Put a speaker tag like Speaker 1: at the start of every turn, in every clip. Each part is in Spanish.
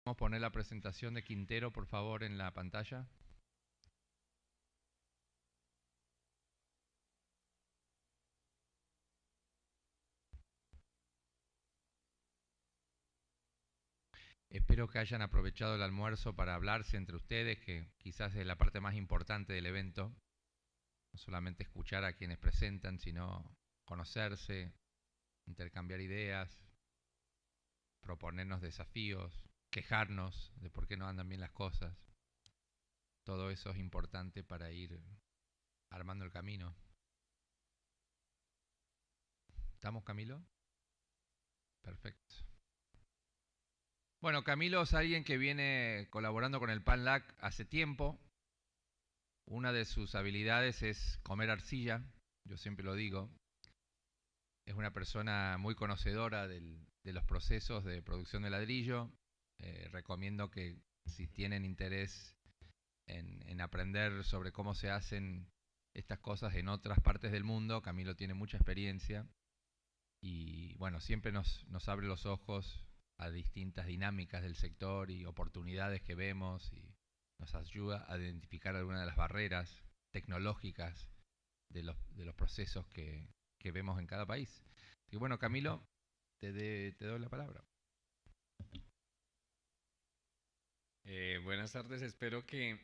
Speaker 1: ¿Podemos poner la presentación de Quintero, por favor, en la pantalla? Espero que hayan aprovechado el almuerzo para hablarse entre ustedes, que quizás es la parte más importante del evento. No solamente escuchar a quienes presentan, sino conocerse, intercambiar ideas, proponernos desafíos, quejarnos de por qué no andan bien las cosas. Todo eso es importante para ir armando el camino. ¿Estamos, Camilo? Perfecto. Bueno, Camilo es alguien que viene colaborando con el PanLAC hace tiempo. Una de sus habilidades es comer arcilla, yo siempre lo digo. Es una persona muy conocedora de los procesos de producción de ladrillo. Recomiendo que si tienen interés en aprender sobre cómo se hacen estas cosas en otras partes del mundo, Camilo tiene mucha experiencia y bueno, siempre nos abre los ojos a distintas dinámicas del sector y oportunidades que vemos y nos ayuda a identificar algunas de las barreras tecnológicas de los procesos que vemos en cada país. Y bueno, Camilo, te doy la palabra.
Speaker 2: Buenas tardes, espero que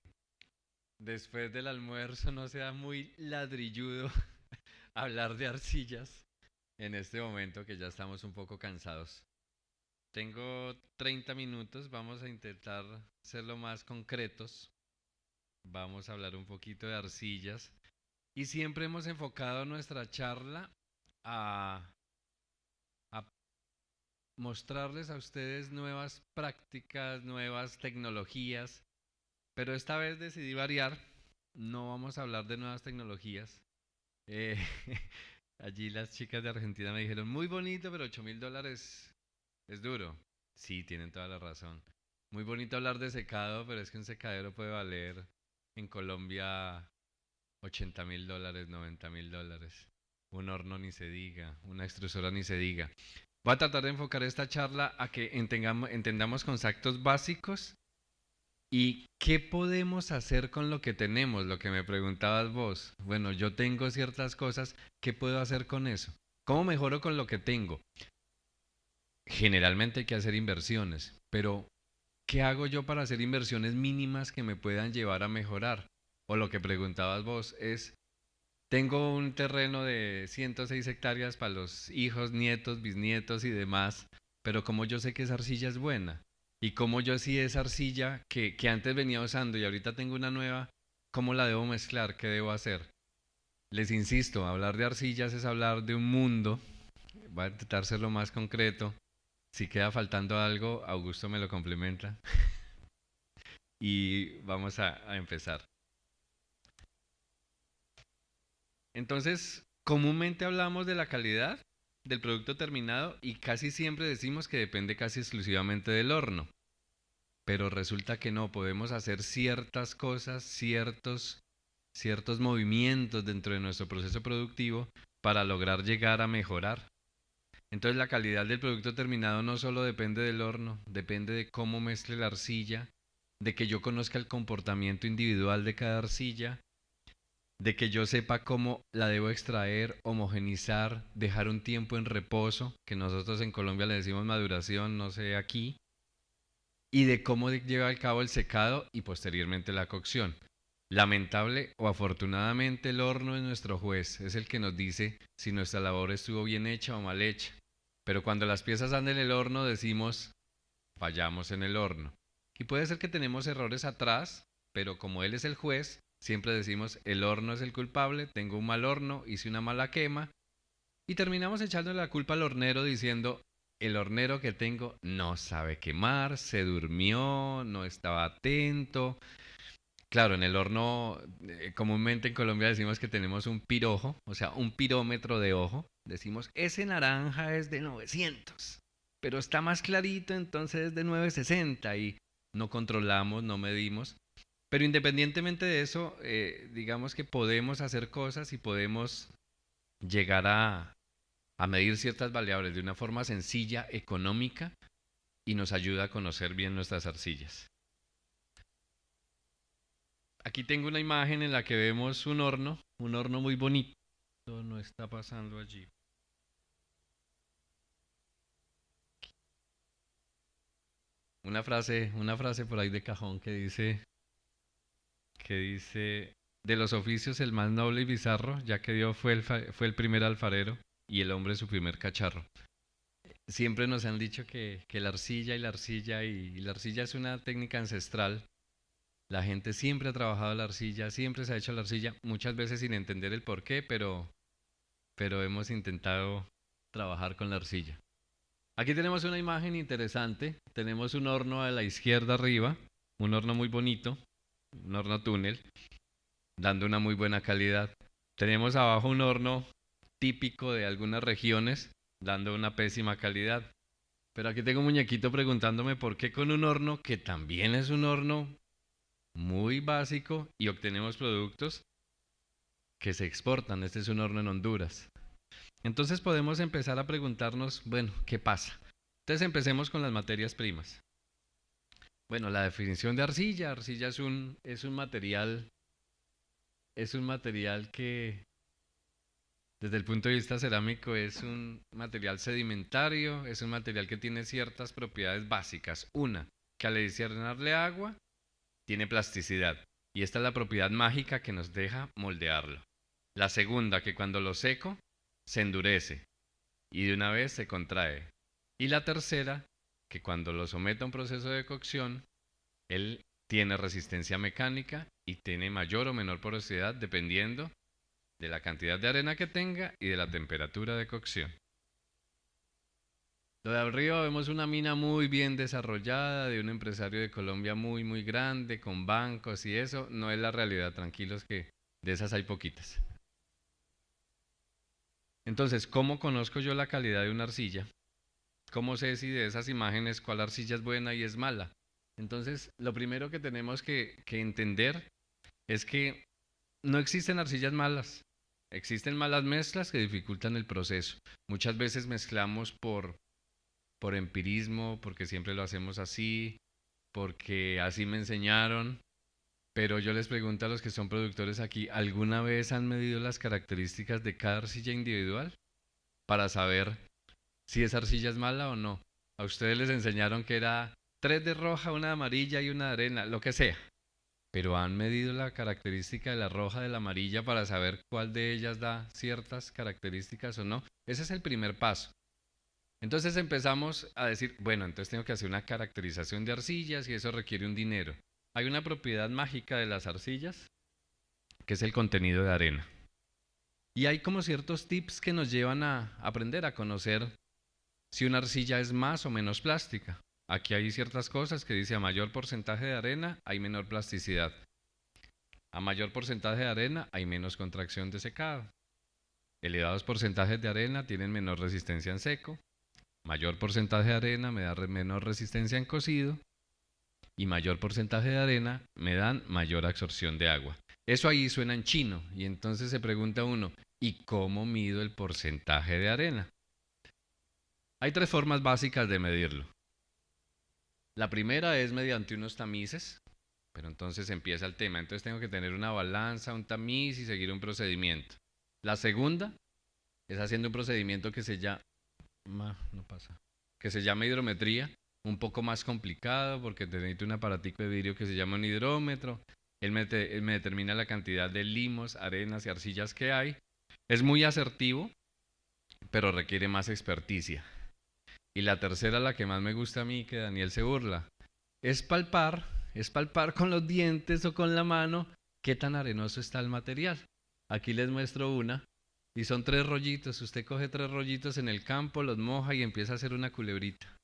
Speaker 2: después del almuerzo no sea muy ladrilludo hablar de arcillas en este momento que ya estamos un poco cansados. Tengo 30 minutos, vamos a intentar ser lo más concretos. Vamos a hablar un poquito de arcillas y siempre hemos enfocado nuestra charla a, a mostrarles a ustedes nuevas prácticas, nuevas tecnologías, pero esta vez decidí variar. No vamos a hablar de nuevas tecnologías. Eh, allí las chicas de Argentina me dijeron, muy bonito, pero $8.000 es duro. Sí, tienen toda la razón. Muy bonito hablar de secado, pero es que un secadero puede valer en Colombia $80.000, $90.000. Un horno ni se diga, una extrusora ni se diga. Voy a tratar de enfocar esta charla a que entendamos conceptos básicos y qué podemos hacer con lo que tenemos, lo que me preguntabas vos. Bueno, yo tengo ciertas cosas, ¿qué puedo hacer con eso? ¿Cómo mejoro con lo que tengo? Generalmente hay que hacer inversiones, pero ¿qué hago yo para hacer inversiones mínimas que me puedan llevar a mejorar? O lo que preguntabas vos es, tengo un terreno de 106 hectáreas para los hijos, nietos, bisnietos y demás, pero como yo sé que esa arcilla es buena, y como yo sí esa arcilla que antes venía usando y ahorita tengo una nueva, ¿cómo la debo mezclar? ¿Qué debo hacer? Les insisto, hablar de arcillas es hablar de un mundo, voy a intentar ser lo más concreto. Si queda faltando algo, Augusto me lo complementa y vamos a empezar. Entonces, comúnmente hablamos de la calidad del producto terminado y casi siempre decimos que depende casi exclusivamente del horno. Pero resulta que no, podemos hacer ciertas cosas, ciertos movimientos dentro de nuestro proceso productivo para lograr llegar a mejorar. Entonces la calidad del producto terminado no solo depende del horno, depende de cómo mezcle la arcilla, de que yo conozca el comportamiento individual de cada arcilla, de que yo sepa cómo la debo extraer, homogenizar, dejar un tiempo en reposo, que nosotros en Colombia le decimos maduración, no sé aquí, y de cómo lleva a cabo el secado y posteriormente la cocción. Lamentable o afortunadamente el horno es nuestro juez, es el que nos dice si nuestra labor estuvo bien hecha o mal hecha. Pero cuando las piezas andan en el horno decimos fallamos en el horno. Y puede ser que tenemos errores atrás, pero como él es el juez, siempre decimos el horno es el culpable, tengo un mal horno, hice una mala quema y terminamos echándole la culpa al hornero diciendo el hornero que tengo no sabe quemar, se durmió, no estaba atento. Claro, en el horno, comúnmente en Colombia decimos que tenemos un pirojo, o sea, un pirómetro de ojo. Decimos, ese naranja es de 900, pero está más clarito, entonces es de 960 y no controlamos, no medimos. Pero independientemente de eso, digamos que podemos hacer cosas y podemos llegar a medir ciertas variables de una forma sencilla, económica, y nos ayuda a conocer bien nuestras arcillas. Aquí tengo una imagen en la que vemos un horno muy bonito. No está pasando allí. Una frase por ahí de cajón que dice, de los oficios el más noble y bizarro, ya que Dios fue el primer alfarero y el hombre su primer cacharro. Siempre nos han dicho que la arcilla y la arcilla es una técnica ancestral. La gente siempre ha trabajado la arcilla, siempre se ha hecho la arcilla, muchas veces sin entender el por qué, pero hemos intentado trabajar con la arcilla. Aquí tenemos una imagen interesante, tenemos un horno a la izquierda arriba, un horno muy bonito, un horno túnel, dando una muy buena calidad. Tenemos abajo un horno típico de algunas regiones, dando una pésima calidad. Pero aquí tengo un muñequito preguntándome por qué con un horno que también es un horno muy básico y obtenemos productos que se exportan. Este es un horno en Honduras. Entonces podemos empezar a preguntarnos, bueno, ¿qué pasa? Entonces empecemos con las materias primas. Bueno, la definición de arcilla. Arcilla es un material que desde el punto de vista cerámico es un material sedimentario, es un material que tiene ciertas propiedades básicas. Una, que al adicionarle agua tiene plasticidad y esta es la propiedad mágica que nos deja moldearlo. La segunda, que cuando lo seco se endurece y de una vez se contrae. Y la tercera, que cuando lo someto a un proceso de cocción, él tiene resistencia mecánica y tiene mayor o menor porosidad dependiendo de la cantidad de arena que tenga y de la temperatura de cocción. Lo de arriba vemos una mina muy bien desarrollada de un empresario de Colombia muy grande, con bancos y eso. No es la realidad, tranquilos que de esas hay poquitas. Entonces, ¿cómo conozco yo la calidad de una arcilla? ¿Cómo sé si de esas imágenes cuál arcilla es buena y es mala? Entonces, lo primero que tenemos que entender es que no existen arcillas malas. Existen malas mezclas que dificultan el proceso. Muchas veces mezclamos por empirismo, porque siempre lo hacemos así, porque así me enseñaron. Pero yo les pregunto a los que son productores aquí, ¿alguna vez han medido las características de cada arcilla individual para saber si esa arcilla es mala o no? A ustedes les enseñaron que era 3 de roja, una de amarilla y una de arena, lo que sea. Pero han medido la característica de la roja, de la amarilla para saber cuál de ellas da ciertas características o no. Ese es el primer paso. Entonces empezamos a decir, bueno, entonces tengo que hacer una caracterización de arcillas y eso requiere un dinero. Hay una propiedad mágica de las arcillas, que es el contenido de arena. Y hay como ciertos tips que nos llevan a aprender a conocer si una arcilla es más o menos plástica. Aquí hay ciertas cosas que dice a mayor porcentaje de arena hay menor plasticidad. A mayor porcentaje de arena hay menos contracción de secado. Elevados porcentajes de arena tienen menor resistencia en seco. Mayor porcentaje de arena me da menor resistencia en cocido y mayor porcentaje de arena me dan mayor absorción de agua. Eso ahí suena en chino y entonces se pregunta uno, ¿y cómo mido el porcentaje de arena? Hay 3 formas básicas de medirlo. La primera es mediante unos tamices, pero entonces empieza el tema. Entonces tengo que tener una balanza, un tamiz y seguir un procedimiento. La segunda es haciendo un procedimiento que se llama hidrometría, un poco más complicado porque necesito un aparatico de vidrio que se llama un hidrómetro. Él me determina la cantidad de limos, arenas y arcillas que hay. Es muy asertivo, pero requiere más experticia. Y la tercera, la que más me gusta a mí, que Daniel se burla, es palpar con los dientes o con la mano qué tan arenoso está el material. Aquí les muestro una. Y son 3 rollitos. Usted coge 3 rollitos en el campo, los moja y empieza a hacer una culebrita.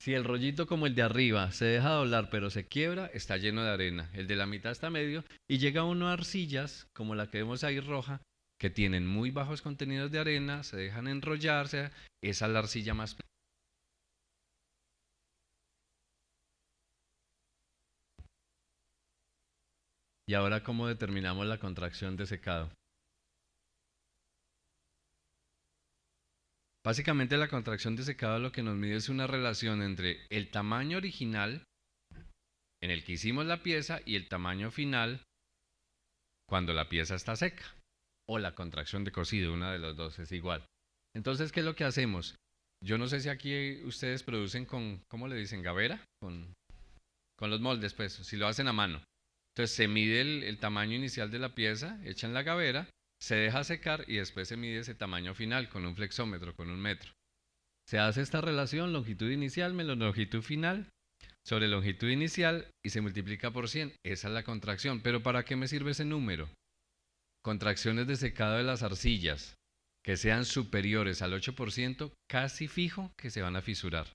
Speaker 2: Si el rollito como el de arriba se deja doblar pero se quiebra, está lleno de arena. El de la mitad está medio y llega uno a arcillas, como la que vemos ahí roja, que tienen muy bajos contenidos de arena, se dejan enrollarse. Esa es la arcilla más. Y ahora, ¿cómo determinamos la contracción de secado? Básicamente la contracción de secado lo que nos mide es una relación entre el tamaño original en el que hicimos la pieza y el tamaño final cuando la pieza está seca. O la contracción de cocido, una de las dos es igual. Entonces, ¿qué es lo que hacemos? Yo no sé si aquí ustedes producen con, ¿cómo le dicen? ¿Gavera? Con los moldes, pues, si lo hacen a mano. Entonces se mide el tamaño inicial de la pieza, echan la gavera, se deja secar y después se mide ese tamaño final con un flexómetro, con un metro. Se hace esta relación longitud inicial menos longitud final sobre longitud inicial y se multiplica por 100. Esa es la contracción. ¿Pero para qué me sirve ese número? Contracciones de secado de las arcillas que sean superiores al 8%, casi fijo que se van a fisurar.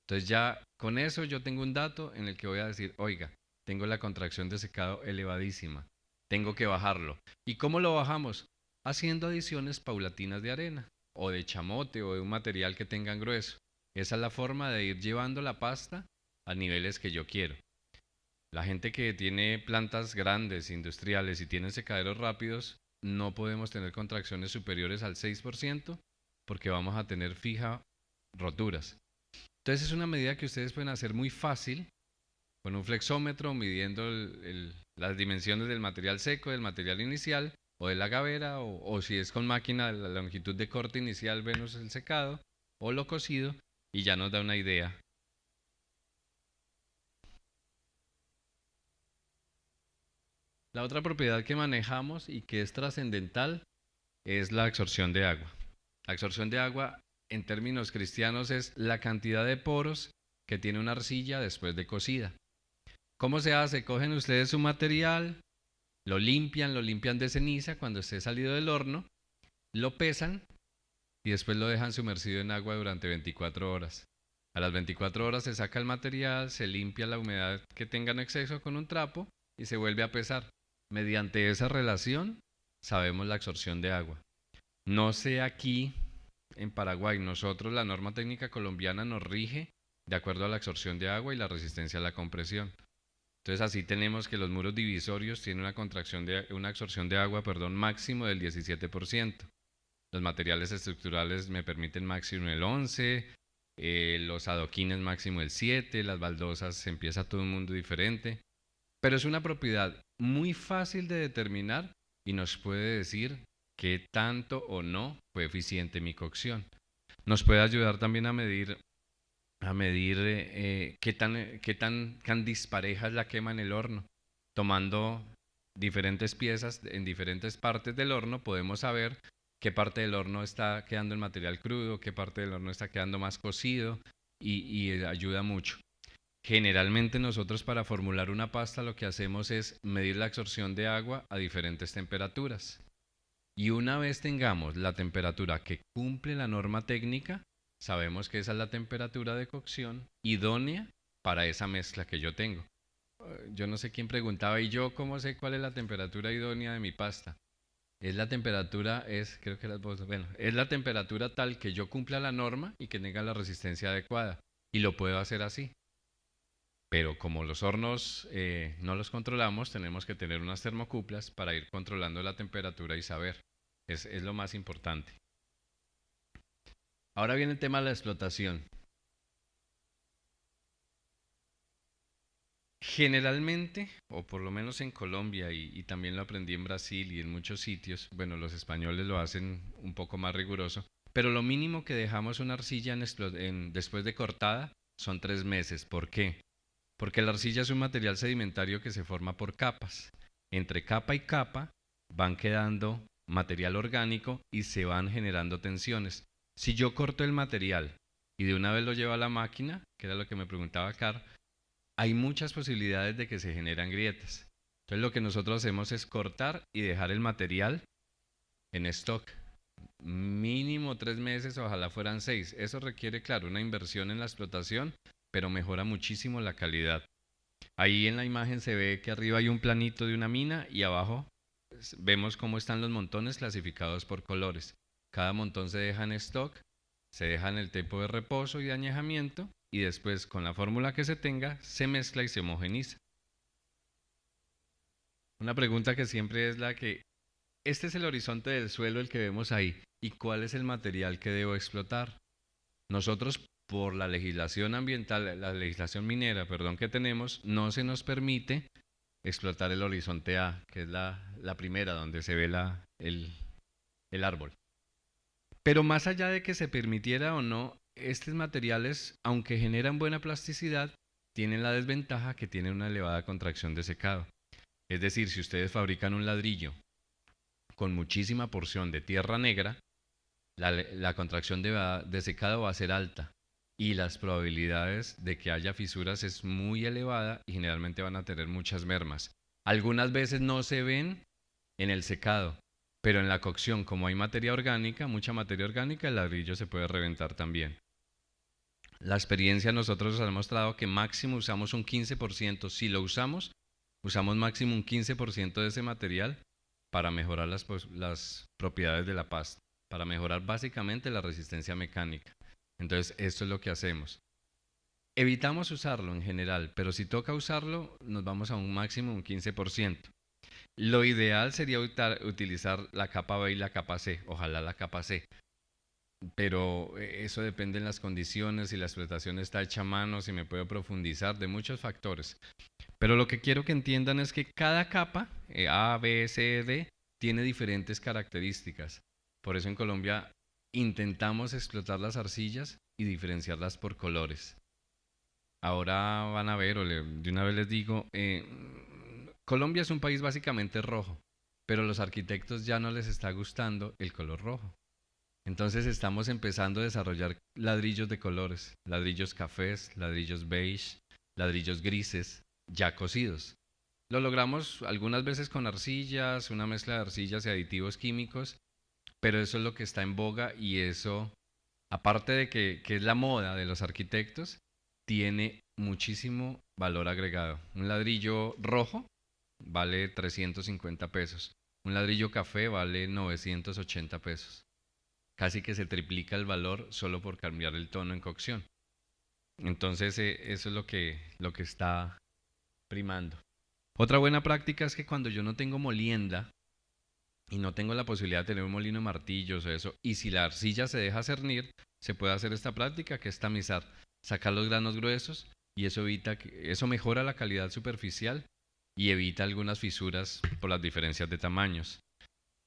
Speaker 2: Entonces ya con eso yo tengo un dato en el que voy a decir, oiga, tengo la contracción de secado elevadísima, tengo que bajarlo. ¿Y cómo lo bajamos? Haciendo adiciones paulatinas de arena, o de chamote, o de un material que tengan grueso. Esa es la forma de ir llevando la pasta a niveles que yo quiero. La gente que tiene plantas grandes, industriales y tienen secaderos rápidos, no podemos tener contracciones superiores al 6% porque vamos a tener fija roturas. Entonces es una medida que ustedes pueden hacer muy fácil con un flexómetro midiendo las dimensiones del material seco, del material inicial o de la gavera o si es con máquina la longitud de corte inicial menos el secado o lo cocido y ya nos da una idea. La otra propiedad que manejamos y que es trascendental es la absorción de agua. La absorción de agua en términos cristianos es la cantidad de poros que tiene una arcilla después de cocida. ¿Cómo se hace? Cogen ustedes su material, lo limpian de ceniza cuando esté salido del horno, lo pesan y después lo dejan sumergido en agua durante 24 horas. A las 24 horas se saca el material, se limpia la humedad que tenga en exceso con un trapo y se vuelve a pesar. Mediante esa relación sabemos la absorción de agua. No sé aquí en Paraguay, nosotros la norma técnica colombiana nos rige de acuerdo a la absorción de agua y la resistencia a la compresión. Entonces así tenemos que los muros divisorios tienen una absorción de agua, máximo del 17%. Los materiales estructurales me permiten máximo el 11%, los adoquines máximo el 7%, las baldosas empieza todo un mundo diferente. Pero es una propiedad muy fácil de determinar y nos puede decir qué tanto o no fue eficiente mi cocción. Nos puede ayudar también a medir qué tan dispareja es la quema en el horno. Tomando diferentes piezas en diferentes partes del horno podemos saber qué parte del horno está quedando el material crudo, qué parte del horno está quedando más cocido y ayuda mucho. Generalmente nosotros para formular una pasta lo que hacemos es medir la absorción de agua a diferentes temperaturas. Y una vez tengamos la temperatura que cumple la norma técnica, sabemos que esa es la temperatura de cocción idónea para esa mezcla que yo tengo. Yo no sé quién preguntaba, ¿y yo cómo sé cuál es la temperatura idónea de mi pasta? Es la temperatura, creo que es la temperatura tal que yo cumpla la norma y que tenga la resistencia adecuada. Y lo puedo hacer así. Pero como los hornos no los controlamos, tenemos que tener unas termocuplas para ir controlando la temperatura y saber. Es lo más importante. Ahora viene el tema de la explotación. Generalmente, o por lo menos en Colombia y también lo aprendí en Brasil y en muchos sitios, bueno, los españoles lo hacen un poco más riguroso, pero lo mínimo que dejamos una arcilla después de cortada son 3 meses. ¿Por qué? Porque la arcilla es un material sedimentario que se forma por capas. Entre capa y capa van quedando material orgánico y se van generando tensiones. Si yo corto el material y de una vez lo llevo a la máquina, que era lo que me preguntaba Car, hay muchas posibilidades de que se generan grietas. Entonces lo que nosotros hacemos es cortar y dejar el material en stock. Mínimo 3 meses, ojalá fueran 6. Eso requiere, claro, una inversión en la explotación, pero mejora muchísimo la calidad. Ahí en la imagen se ve que arriba hay un planito de una mina y abajo vemos cómo están los montones clasificados por colores. Cada montón se deja en stock, se deja en el tiempo de reposo y de añejamiento y después con la fórmula que se tenga se mezcla y se homogeniza. Una pregunta que siempre es la que este es el horizonte del suelo el que vemos ahí. ¿Y cuál es el material que debo explotar? Nosotros, por la legislación ambiental, la legislación minera, perdón, que tenemos, no se nos permite explotar el horizonte A, que es la primera, donde se ve el árbol. Pero más allá de que se permitiera o no, estos materiales, aunque generan buena plasticidad, tienen la desventaja que tienen una elevada contracción de secado. Es decir, si ustedes fabrican un ladrillo con muchísima porción de tierra negra, la contracción de secado va a ser alta y las probabilidades de que haya fisuras es muy elevada y generalmente van a tener muchas mermas. Algunas veces no se ven en el secado, pero en la cocción, como hay materia orgánica, mucha materia orgánica, el ladrillo se puede reventar también. La experiencia a nosotros nos ha mostrado que máximo usamos un 15%. Si lo usamos máximo un 15% de ese material para mejorar las propiedades de la pasta, para mejorar básicamente la resistencia mecánica. Entonces, esto es lo que hacemos. Evitamos usarlo en general, pero si toca usarlo, nos vamos a un máximo un 15%. Lo ideal sería utilizar la capa B y la capa C, ojalá la capa C, pero eso depende de las condiciones, si la explotación está hecha a mano, si me puedo profundizar, de muchos factores. Pero lo que quiero que entiendan es que cada capa, A, B, C, D, tiene diferentes características. Por eso en Colombia intentamos explotar las arcillas y diferenciarlas por colores. Ahora van a ver, de una vez les digo, Colombia es un país básicamente rojo, pero a los arquitectos ya no les está gustando el color rojo. Entonces estamos empezando a desarrollar ladrillos de colores, ladrillos cafés, ladrillos beige, ladrillos grises, ya cocidos. Lo logramos algunas veces con arcillas, una mezcla de arcillas y aditivos químicos, pero eso es lo que está en boga y eso, aparte de que es la moda de los arquitectos, tiene muchísimo valor agregado. Un ladrillo rojo vale 350 pesos, un ladrillo café vale 980 pesos. Casi que se triplica el valor solo por cambiar el tono en cocción. Entonces eso es lo que está primando. Otra buena práctica es que cuando yo no tengo molienda y no tengo la posibilidad de tener un molino de martillos o eso, y si la arcilla se deja cernir, se puede hacer esta práctica que es tamizar, sacar los granos gruesos y eso mejora la calidad superficial y evita algunas fisuras por las diferencias de tamaños.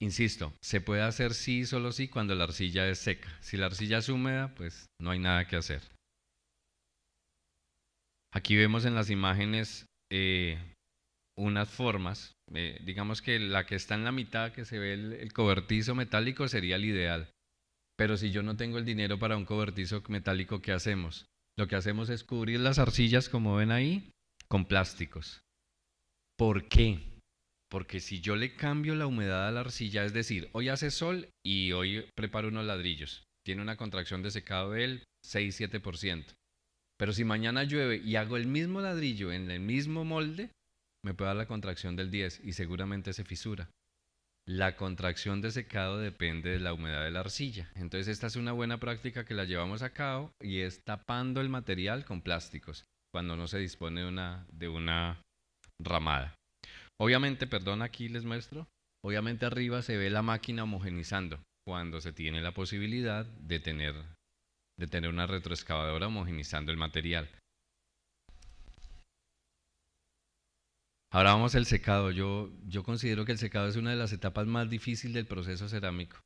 Speaker 2: Insisto, se puede hacer sí, solo sí, cuando la arcilla es seca. Si la arcilla es húmeda, pues no hay nada que hacer. Aquí vemos en las imágenes unas formas. Digamos que la que está en la mitad, que se ve el cobertizo metálico, sería el ideal. Pero si yo no tengo el dinero para un cobertizo metálico, ¿qué hacemos? Lo que hacemos es cubrir las arcillas, como ven ahí, con plásticos. ¿Por qué? Porque si yo le cambio la humedad a la arcilla, es decir, hoy hace sol y hoy preparo unos ladrillos, tiene una contracción de secado del 6-7%. Pero si mañana llueve y hago el mismo ladrillo en el mismo molde, me puede dar la contracción del 10 y seguramente se fisura. La contracción de secado depende de la humedad de la arcilla. Entonces esta es una buena práctica que la llevamos a cabo y es tapando el material con plásticos cuando no se dispone de una ramada. Obviamente, perdón, aquí les muestro, obviamente arriba se ve la máquina homogenizando cuando se tiene la posibilidad de tener una retroexcavadora homogenizando el material. Ahora vamos al secado. Yo considero que el secado es una de las etapas más difíciles del proceso cerámico.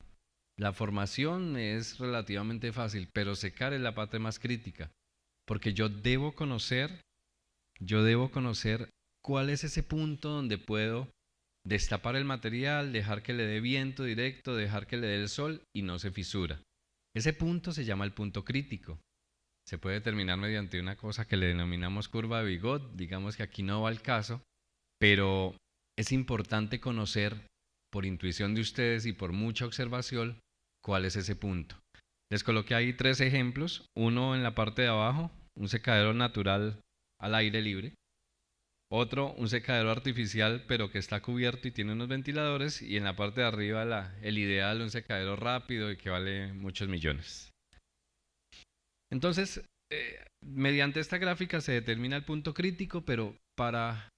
Speaker 2: La formación es relativamente fácil, pero secar es la parte más crítica, porque yo debo conocer cuál es ese punto donde puedo destapar el material, dejar que le dé viento directo, dejar que le dé el sol y no se fisura. Ese punto se llama el punto crítico. Se puede determinar mediante una cosa que le denominamos curva de Bigot, digamos que aquí no va el caso, pero es importante conocer por intuición de ustedes y por mucha observación cuál es ese punto. Les coloqué ahí 3 ejemplos, uno en la parte de abajo, un secadero natural al aire libre, otro, un secadero artificial pero que está cubierto y tiene unos ventiladores, y en la parte de arriba el ideal, un secadero rápido y que vale muchos millones. Entonces, mediante esta gráfica se determina el punto crítico, pero para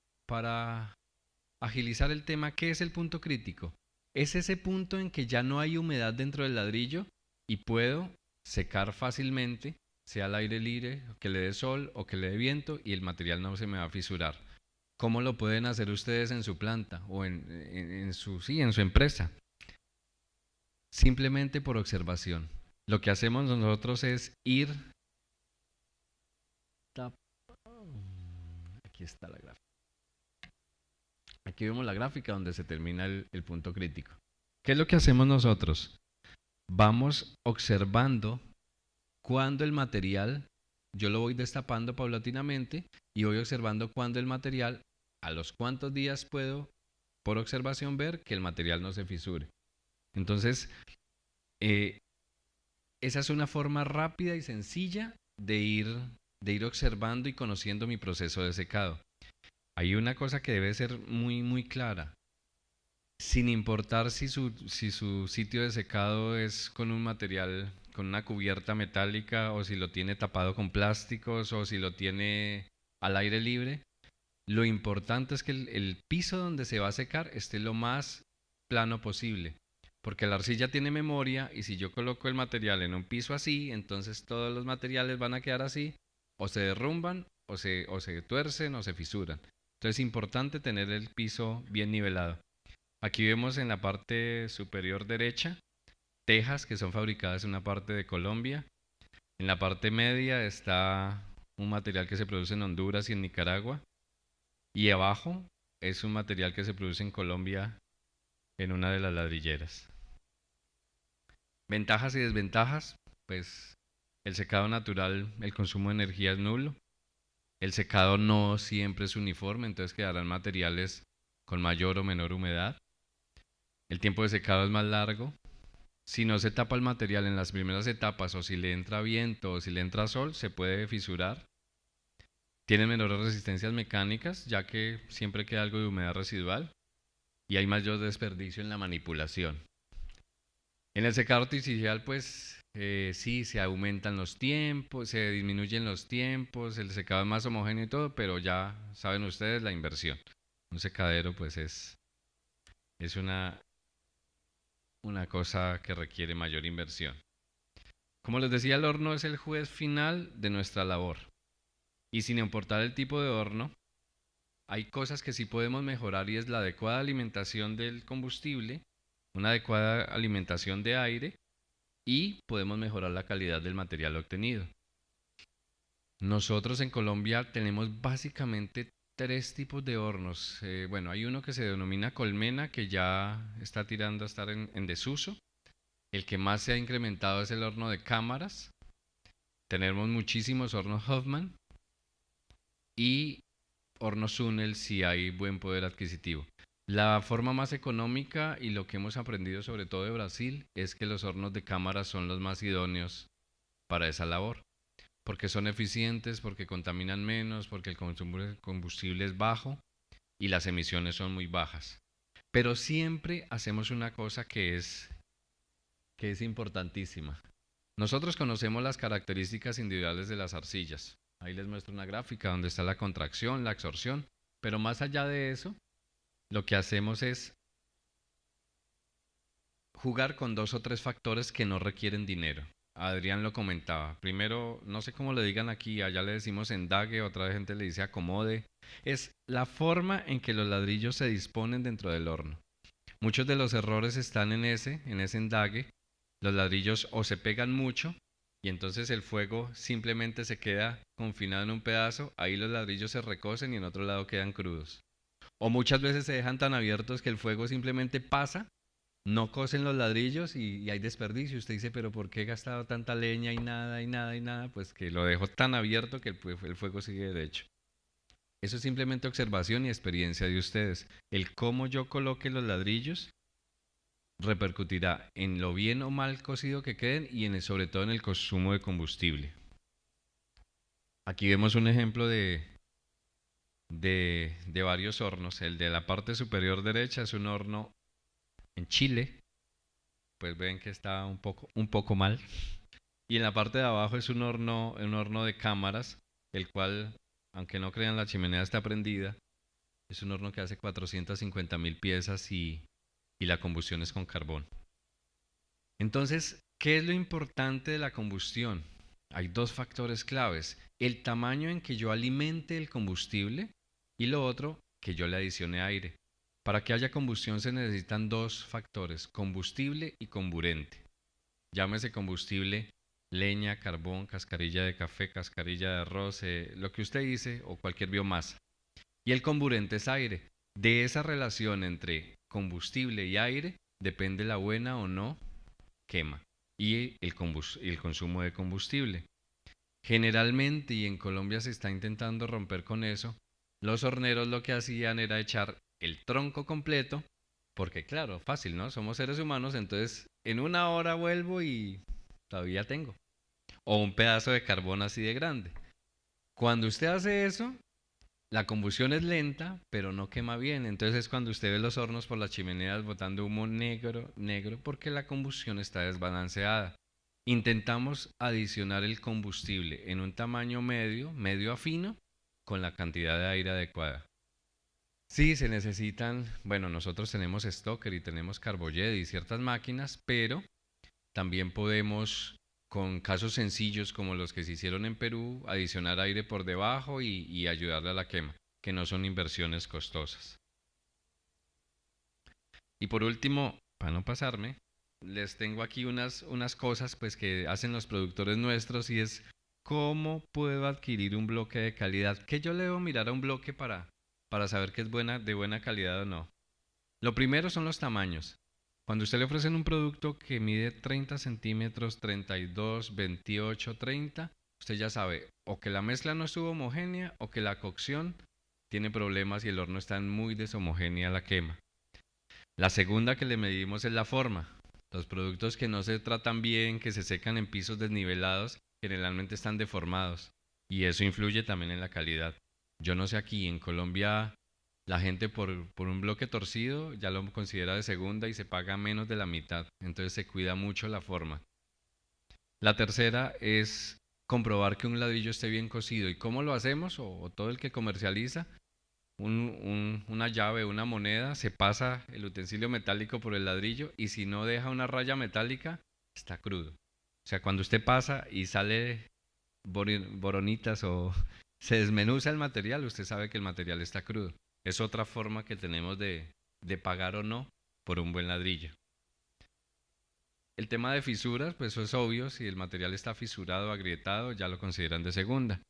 Speaker 2: agilizar el tema, ¿qué es el punto crítico? Es ese punto en que ya no hay humedad dentro del ladrillo y puedo secar fácilmente, sea al aire libre, que le dé sol o que le dé viento, y el material no se me va a fisurar. ¿Cómo lo pueden hacer ustedes en su planta o en su empresa? Simplemente por observación. Lo que hacemos nosotros es ir... Aquí está la gráfica. Aquí vemos la gráfica donde se termina el punto crítico. ¿Qué es lo que hacemos nosotros? Vamos observando cuándo el material, yo lo voy destapando paulatinamente y voy observando cuándo el material, a los cuántos días puedo, por observación, ver que el material no se fisure. Entonces, esa es una forma rápida y sencilla de ir observando y conociendo mi proceso de secado. Hay una cosa que debe ser muy, muy clara. Sin importar si su sitio de secado es con un material, con una cubierta metálica, o si lo tiene tapado con plásticos, o si lo tiene al aire libre, lo importante es que el piso donde se va a secar esté lo más plano posible. Porque la arcilla tiene memoria, y si yo coloco el material en un piso así, entonces todos los materiales van a quedar así, o se derrumban, o se tuercen, o se fisuran. Entonces es importante tener el piso bien nivelado. Aquí vemos en la parte superior derecha tejas que son fabricadas en una parte de Colombia. En la parte media está un material que se produce en Honduras y en Nicaragua. Y abajo es un material que se produce en Colombia en una de las ladrilleras. Ventajas y desventajas, pues el secado natural, el consumo de energía es nulo. El secado no siempre es uniforme, entonces quedarán materiales con mayor o menor humedad. El tiempo de secado es más largo. Si no se tapa el material en las primeras etapas, o si le entra viento o si le entra sol, se puede fisurar. Tiene menores resistencias mecánicas, ya que siempre queda algo de humedad residual, y hay mayor desperdicio en la manipulación. En el secado artificial, pues sí, se aumentan los tiempos, se disminuyen los tiempos, el secado es más homogéneo y todo, pero ya saben ustedes la inversión. Un secadero pues es una cosa que requiere mayor inversión. Como les decía, el horno es el juez final de nuestra labor. Y sin importar el tipo de horno, hay cosas que sí podemos mejorar, y es la adecuada alimentación del combustible, una adecuada alimentación de aire, y podemos mejorar la calidad del material obtenido. Nosotros en Colombia tenemos básicamente 3 tipos de hornos. Bueno, hay uno que se denomina colmena, que ya está tirando a estar en desuso. El que más se ha incrementado es el horno de cámaras. Tenemos muchísimos hornos Hoffman y hornos Sunel si hay buen poder adquisitivo. La forma más económica, y lo que hemos aprendido sobre todo de Brasil, es que los hornos de cámaras son los más idóneos para esa labor, porque son eficientes, porque contaminan menos, porque el consumo de combustible es bajo y las emisiones son muy bajas. Pero siempre hacemos una cosa que es importantísima. Nosotros conocemos las características individuales de las arcillas. Ahí les muestro una gráfica donde está la contracción, la absorción, pero más allá de eso, lo que hacemos es jugar con 2 o 3 factores que no requieren dinero. Adrián lo comentaba. Primero, no sé cómo le digan aquí, allá le decimos endague, otra gente le dice acomode. Es la forma en que los ladrillos se disponen dentro del horno. Muchos de los errores están en ese endague. Los ladrillos o se pegan mucho, y entonces el fuego simplemente se queda confinado en un pedazo, ahí los ladrillos se recocen y en otro lado quedan crudos. O muchas veces se dejan tan abiertos que el fuego simplemente pasa, no cocen los ladrillos y hay desperdicio. Usted dice, pero ¿por qué he gastado tanta leña y nada, y nada, y nada? Pues que lo dejo tan abierto que el fuego sigue derecho. Eso es simplemente observación y experiencia de ustedes. El cómo yo coloque los ladrillos repercutirá en lo bien o mal cocido que queden, y sobre todo en el consumo de combustible. Aquí vemos un ejemplo de varios hornos. El de la parte superior derecha es un horno en Chile, pues ven que está un poco mal. Y en la parte de abajo es un horno de cámaras, el cual, aunque no crean, la chimenea está prendida. Es un horno que hace 450.000 piezas y y la combustión es con carbón. Entonces, ¿qué es lo importante de la combustión? Hay dos factores claves: el tamaño en que yo alimente el combustible y lo otro, que yo le adicione aire. Para que haya combustión se necesitan dos factores: combustible y comburente. Llámese combustible leña, carbón, cascarilla de café, cascarilla de arroz, lo que usted dice, o cualquier biomasa. Y el comburente es aire. De esa relación entre combustible y aire depende la buena o no quema y el consumo de combustible. Generalmente, y en Colombia se está intentando romper con eso, los horneros lo que hacían era echar el tronco completo, porque claro, fácil, ¿no? Somos seres humanos, entonces en una hora vuelvo y todavía tengo. O un pedazo de carbón así de grande. Cuando usted hace eso, la combustión es lenta, pero no quema bien. Entonces es cuando usted ve los hornos por las chimeneas botando humo negro, negro, porque la combustión está desbalanceada. Intentamos adicionar el combustible en un tamaño medio, medio a fino, con la cantidad de aire adecuada. Sí, se necesitan, bueno, nosotros tenemos Stoker y tenemos Carbojet y ciertas máquinas, pero también podemos, con casos sencillos como los que se hicieron en Perú, adicionar aire por debajo y ayudarle a la quema, que no son inversiones costosas. Y por último, para no pasarme, les tengo aquí unas cosas pues que hacen los productores nuestros, y es cómo puedo adquirir un bloque de calidad. ¿Qué yo le debo mirar a un bloque para saber que es de buena calidad o no? Lo primero son los tamaños. Cuando usted le ofrecen un producto que mide 30 centímetros, 32, 28, 30, usted ya sabe o que la mezcla no estuvo homogénea o que la cocción tiene problemas y el horno está muy deshomogénea la quema. La segunda que le medimos es la forma. Los productos que no se tratan bien, que se secan en pisos desnivelados, generalmente están deformados y eso influye también en la calidad. Yo no sé aquí, en Colombia la gente por un bloque torcido ya lo considera de segunda y se paga menos de la mitad, entonces se cuida mucho la forma. La tercera es comprobar que un ladrillo esté bien cocido. ¿Y cómo lo hacemos? O todo el que comercializa, una llave, una moneda, se pasa el utensilio metálico por el ladrillo y si no deja una raya metálica, está crudo. O sea, cuando usted pasa y sale boronitas o se desmenuza el material, usted sabe que el material está crudo. Es otra forma que tenemos de pagar o no por un buen ladrillo. El tema de fisuras, pues eso es obvio, si el material está fisurado o agrietado, ya lo consideran de segunda.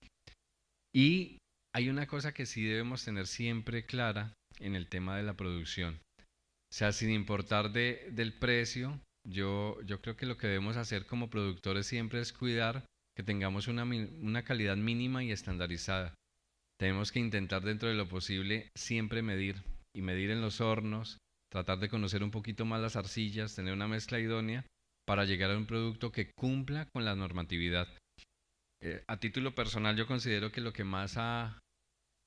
Speaker 2: Y hay una cosa que sí debemos tener siempre clara en el tema de la producción. O sea, sin importar del precio, yo creo que lo que debemos hacer como productores siempre es cuidar que tengamos una calidad mínima y estandarizada. Tenemos que intentar dentro de lo posible siempre medir, y medir en los hornos, tratar de conocer un poquito más las arcillas, tener una mezcla idónea para llegar a un producto que cumpla con la normatividad. A título personal yo considero que lo que más ha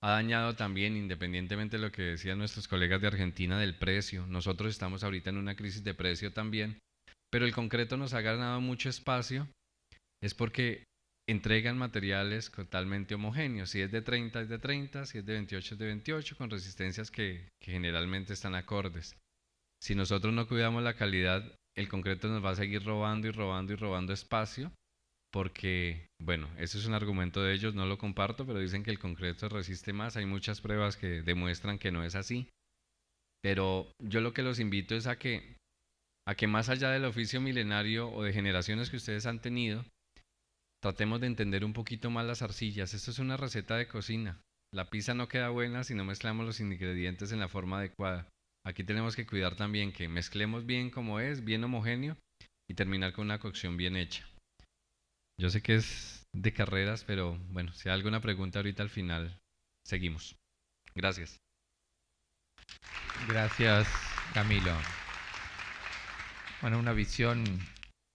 Speaker 2: dañado también, independientemente de lo que decían nuestros colegas de Argentina del precio, nosotros estamos ahorita en una crisis de precio también, pero el concreto nos ha ganado mucho espacio, es porque entregan materiales totalmente homogéneos. Si es de 30 es de 30, si es de 28 es de 28, con resistencias que generalmente están acordes. Si nosotros no cuidamos la calidad, el concreto nos va a seguir robando y robando y robando espacio, porque, bueno, ese es un argumento de ellos, no lo comparto, pero dicen que el concreto resiste más. Hay muchas pruebas que demuestran que no es así. Pero yo lo que los invito es a que más allá del oficio milenario o de generaciones que ustedes han tenido, tratemos de entender un poquito más las arcillas. Esto es una receta de cocina. La pizza no queda buena si no mezclamos los ingredientes en la forma adecuada. Aquí tenemos que cuidar también que mezclemos bien como es, bien homogéneo, y terminar con una cocción bien hecha. Yo sé que es de carreras, pero bueno, si hay alguna pregunta ahorita al final, seguimos. Gracias.
Speaker 1: Gracias, Camilo. Bueno, una visión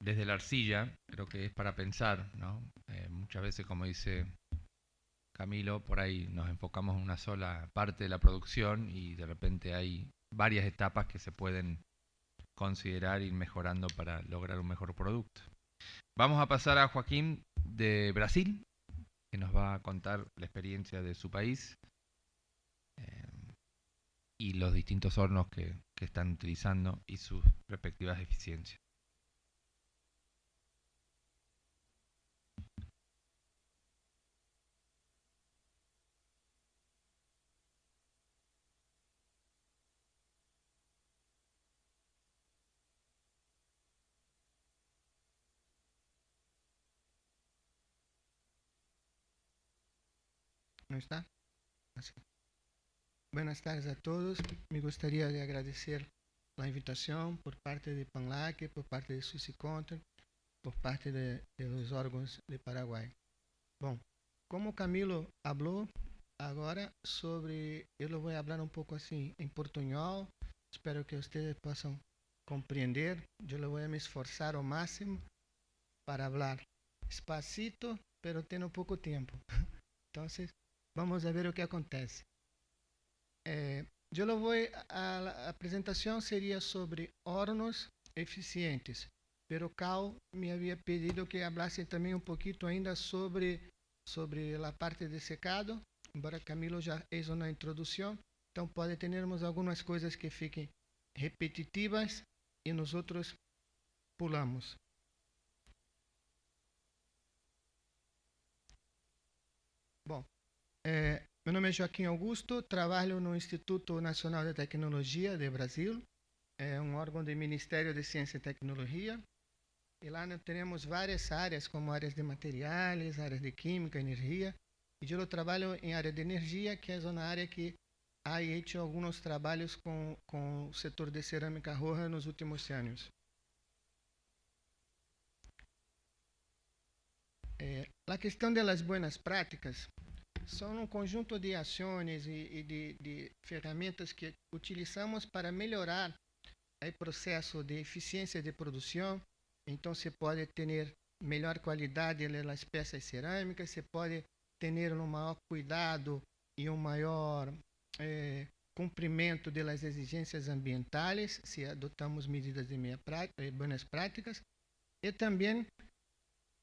Speaker 1: desde la arcilla, creo que es para pensar, ¿no? Muchas veces, como dice Camilo, por ahí nos enfocamos en una sola parte de la producción y de repente hay varias etapas que se pueden considerar ir mejorando para lograr un mejor producto. Vamos a pasar a Joaquín de Brasil, que nos va a contar la experiencia de su país y los distintos hornos que que están utilizando y sus respectivas eficiencias.
Speaker 3: ¿No está? Así. Buenas tardes a todos. Me gustaría de agradecer la invitación por parte de PANLAC, por parte de Suicicontra, por parte de los órgãos de Paraguay. Bom, como Camilo habló agora sobre, eu lo voy a hablar un poco así en portuñol, espero que ustedes puedan compreender. Yo le voy a me esforzar al máximo para hablar despacito, pero tengo poco tiempo. Entonces, vamos a ver o que acontece. Eu vou a apresentação seria sobre hornos eficientes, pero Cal me havia pedido que hablasse também um pouquinho ainda sobre a parte de secado, embora Camilo já fez uma introdução, então pode termos algumas coisas que fiquem repetitivas e nós outros pulamos. Bom, meu nome é Joaquim Augusto, trabalho no Instituto Nacional de Tecnologia de Brasil, é um órgão do Ministério de Ciência e Tecnologia, e lá nós temos várias áreas, como áreas de materiais, áreas de química, energia, e eu trabalho em área de energia, que é uma área que ha feito alguns trabalhos com o setor de cerâmica roja nos últimos anos. A questão das boas práticas são um conjunto de ações e de ferramentas que utilizamos para melhorar o processo de eficiência de produção. Então, se pode ter melhor qualidade das peças cerâmicas, se pode ter um maior cuidado e um maior cumprimento das exigências ambientais, se adotamos medidas de boas práticas. E também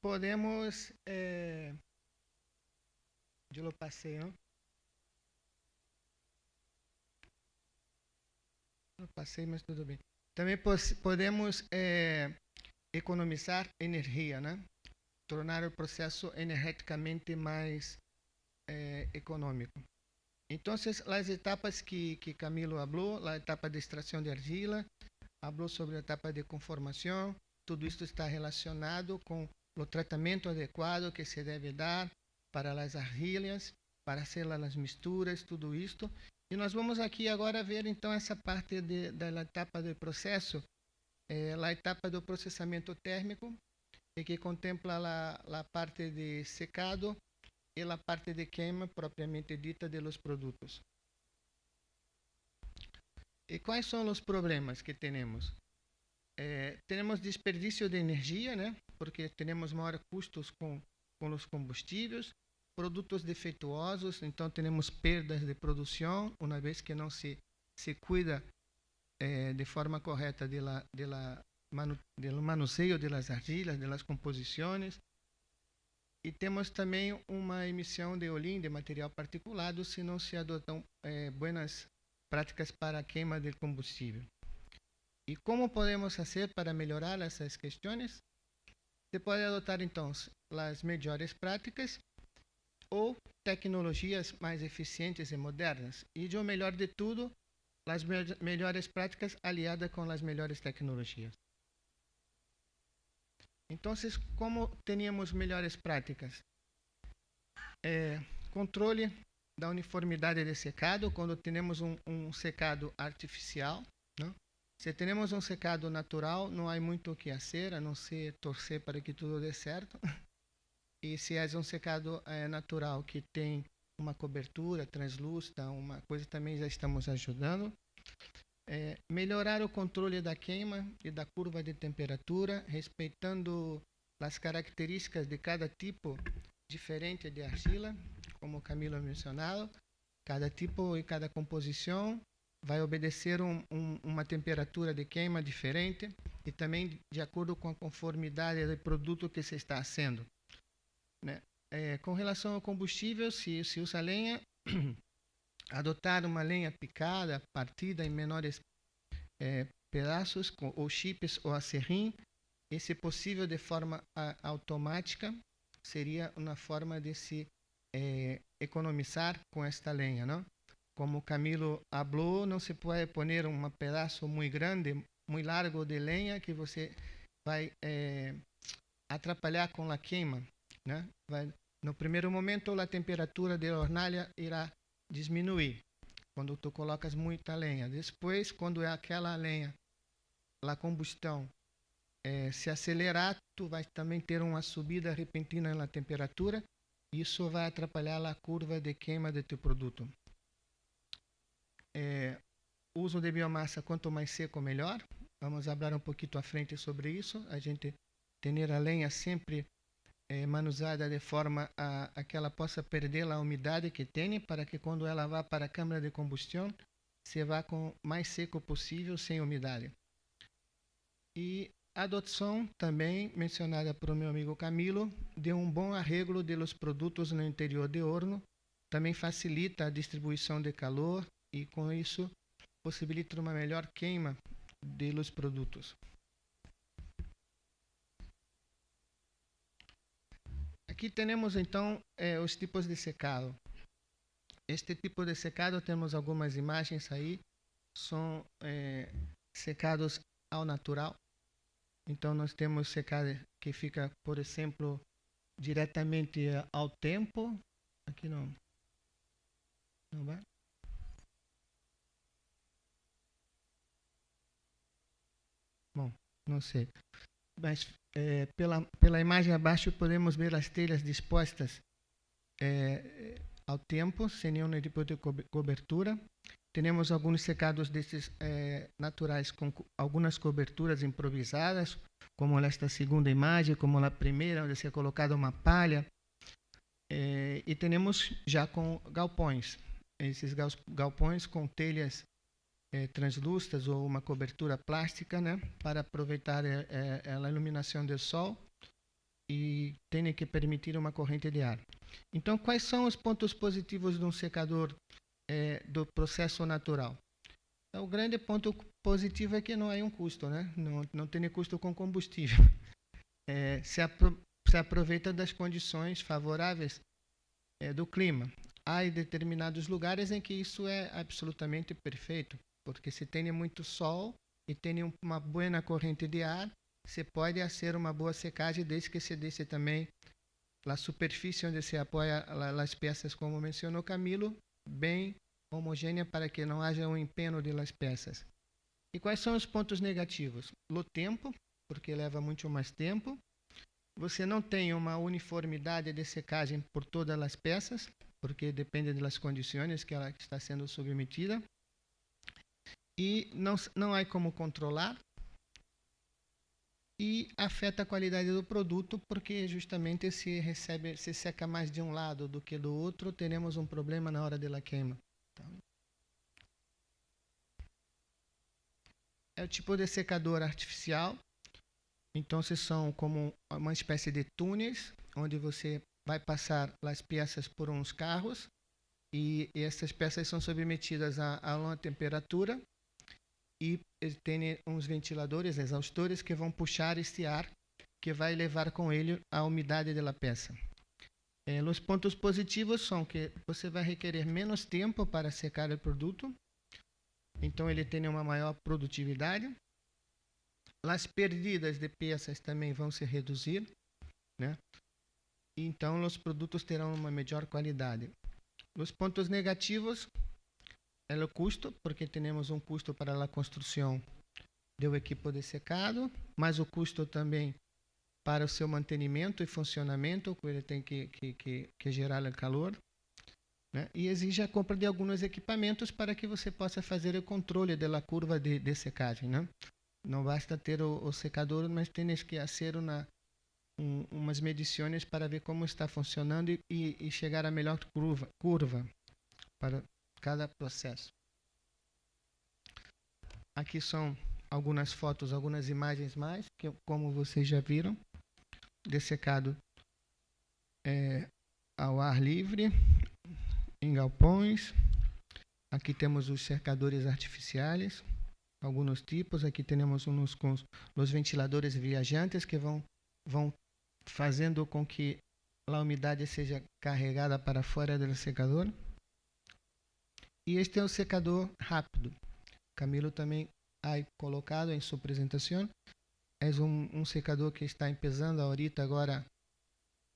Speaker 3: podemos... eu lo passei, não? Não passei, mas tudo bem. Também podemos economizar energia, né? Tornar o processo energeticamente mais econômico. Então, as etapas que Camilo falou, a etapa de extração de argila, falou sobre a etapa de conformação, tudo isso está relacionado com o tratamento adequado que se deve dar para as argilhas, para fazer as misturas, tudo isto. E nós vamos aqui agora ver então essa parte da etapa do processo, a etapa do processamento térmico, que contempla a parte de secado e a parte de queima propriamente dita de los produtos. E quais são os problemas que temos? Temos desperdício de energia, né? Porque temos maiores custos com os combustíveis, produtos defeituosos, então temos perdas de produção, uma vez que não se cuida de forma correta do manuseio das argilhas, das composições. E temos também uma emissão de olhinho, de material particulado, se não se adotam boas práticas para a queima de combustível. E como podemos fazer para melhorar essas questões? Se pode adotar, então, as melhores práticas ou tecnologias mais eficientes e modernas. E, o melhor de tudo, as melhores práticas aliadas com as melhores tecnologias. Então, como teríamos melhores práticas? Controle da uniformidade de secado, quando temos um secado artificial, não? Se temos um secado natural, não há muito o que fazer, a não ser torcer para que tudo dê certo. E se é um secado natural que tem uma cobertura translúcida, uma coisa também já estamos ajudando. Melhorar o controle da queima e da curva de temperatura, respeitando as características de cada tipo diferente de argila, como o Camilo mencionou. Cada tipo e cada composição vai obedecer uma temperatura de queima diferente e também de acordo com a conformidade do produto que se está fazendo. Né? Com relação ao combustível, se usa lenha, adotar uma lenha picada, partida em menores pedaços ou chips ou acerrim. E, se possível, de forma automática, seria uma forma de se economizar com esta lenha, não? Como Camilo falou, não se pode pôr um pedaço muito grande, muito largo de lenha que você vai atrapalhar com a queima, né? No primeiro momento, a temperatura da hornalha irá diminuir quando tu colocas muita lenha. Depois, quando aquela lenha, a combustão se acelerar, tu vai também ter uma subida repentina na temperatura. Isso vai atrapalhar a curva de queima de teu produto. Uso de biomassa, quanto mais seco, melhor. Vamos falar um pouquinho à frente sobre isso. A gente ter a lenha sempre manuseada de forma a que ela possa perder a umidade que tem, para que quando ela vá para a câmara de combustão, se vá com mais seco possível, sem umidade. E a adoção, também mencionada por meu amigo Camilo, de um bom arreglo dos produtos no interior de horno, também facilita a distribuição de calor e, com isso, possibilita uma melhor queima dos produtos. Aqui temos, então, os tipos de secado. Este tipo de secado, temos algumas imagens aí, são secados ao natural. Então, nós temos secado que fica, por exemplo, diretamente ao tempo. Aqui não vai? Bom, não sei. Mas pela imagem abaixo podemos ver as telhas dispostas ao tempo, sem nenhum tipo de cobertura. Temos alguns secados desses naturais com algumas coberturas improvisadas, como esta segunda imagem, como a primeira, onde se é colocada uma palha. E temos já com galpões. Esses galpões com telhas translúcidas ou uma cobertura plástica, né, para aproveitar a iluminação do sol e tem que permitir uma corrente de ar. Então, quais são os pontos positivos de um secador do processo natural? O grande ponto positivo é que não há um custo, né? Não tem custo com combustível. Se aproveita das condições favoráveis do clima. Há determinados lugares em que isso é absolutamente perfeito, porque se tem muito sol e tem uma boa corrente de ar, se pode fazer uma boa secagem, desde que se deixe também a superfície onde se apoia as peças, como mencionou Camilo, bem homogênea, para que não haja um empenho das peças. E quais são os pontos negativos? O tempo, porque leva muito mais tempo. Você não tem uma uniformidade de secagem por todas as peças, porque depende das condições que ela está sendo submetida. E não há como controlar. E afeta a qualidade do produto, porque justamente se seca mais de um lado do que do outro, teremos um problema na hora da queima. Então, é o tipo de secador artificial. Então, são como uma espécie de túneis, onde você vai passar as peças por uns carros, e essas peças são submetidas a uma temperatura, e tem uns ventiladores, exaustores, que vão puxar este ar, que vai levar com ele a umidade da peça. Os pontos positivos são que você vai requerer menos tempo para secar o produto, então ele tem uma maior produtividade. As perdas de peças também vão se reduzir, né? Então os produtos terão uma melhor qualidade. Os pontos negativos é o custo, porque temos um custo para a construção do equipo de secado, mas o custo também para o seu mantenimento e funcionamento, que ele tem que gerar o calor, né? E exige a compra de alguns equipamentos para que você possa fazer o controle da curva de secagem, né? Não basta ter o secador, mas tem que fazer umas medições para ver como está funcionando e chegar à melhor curva para cada processo. Aqui são algumas fotos, algumas imagens mais, que como vocês já viram, de secado ao ar livre, em galpões. Aqui temos os secadores artificiais. algunos tipos. Aqui temos uns com os ventiladores viajantes que vão fazendo com que a umidade seja carregada para fora do secador. E este é o secador rápido. Camilo também ha colocado em sua apresentação. É um secador que está empezando ahorita agora,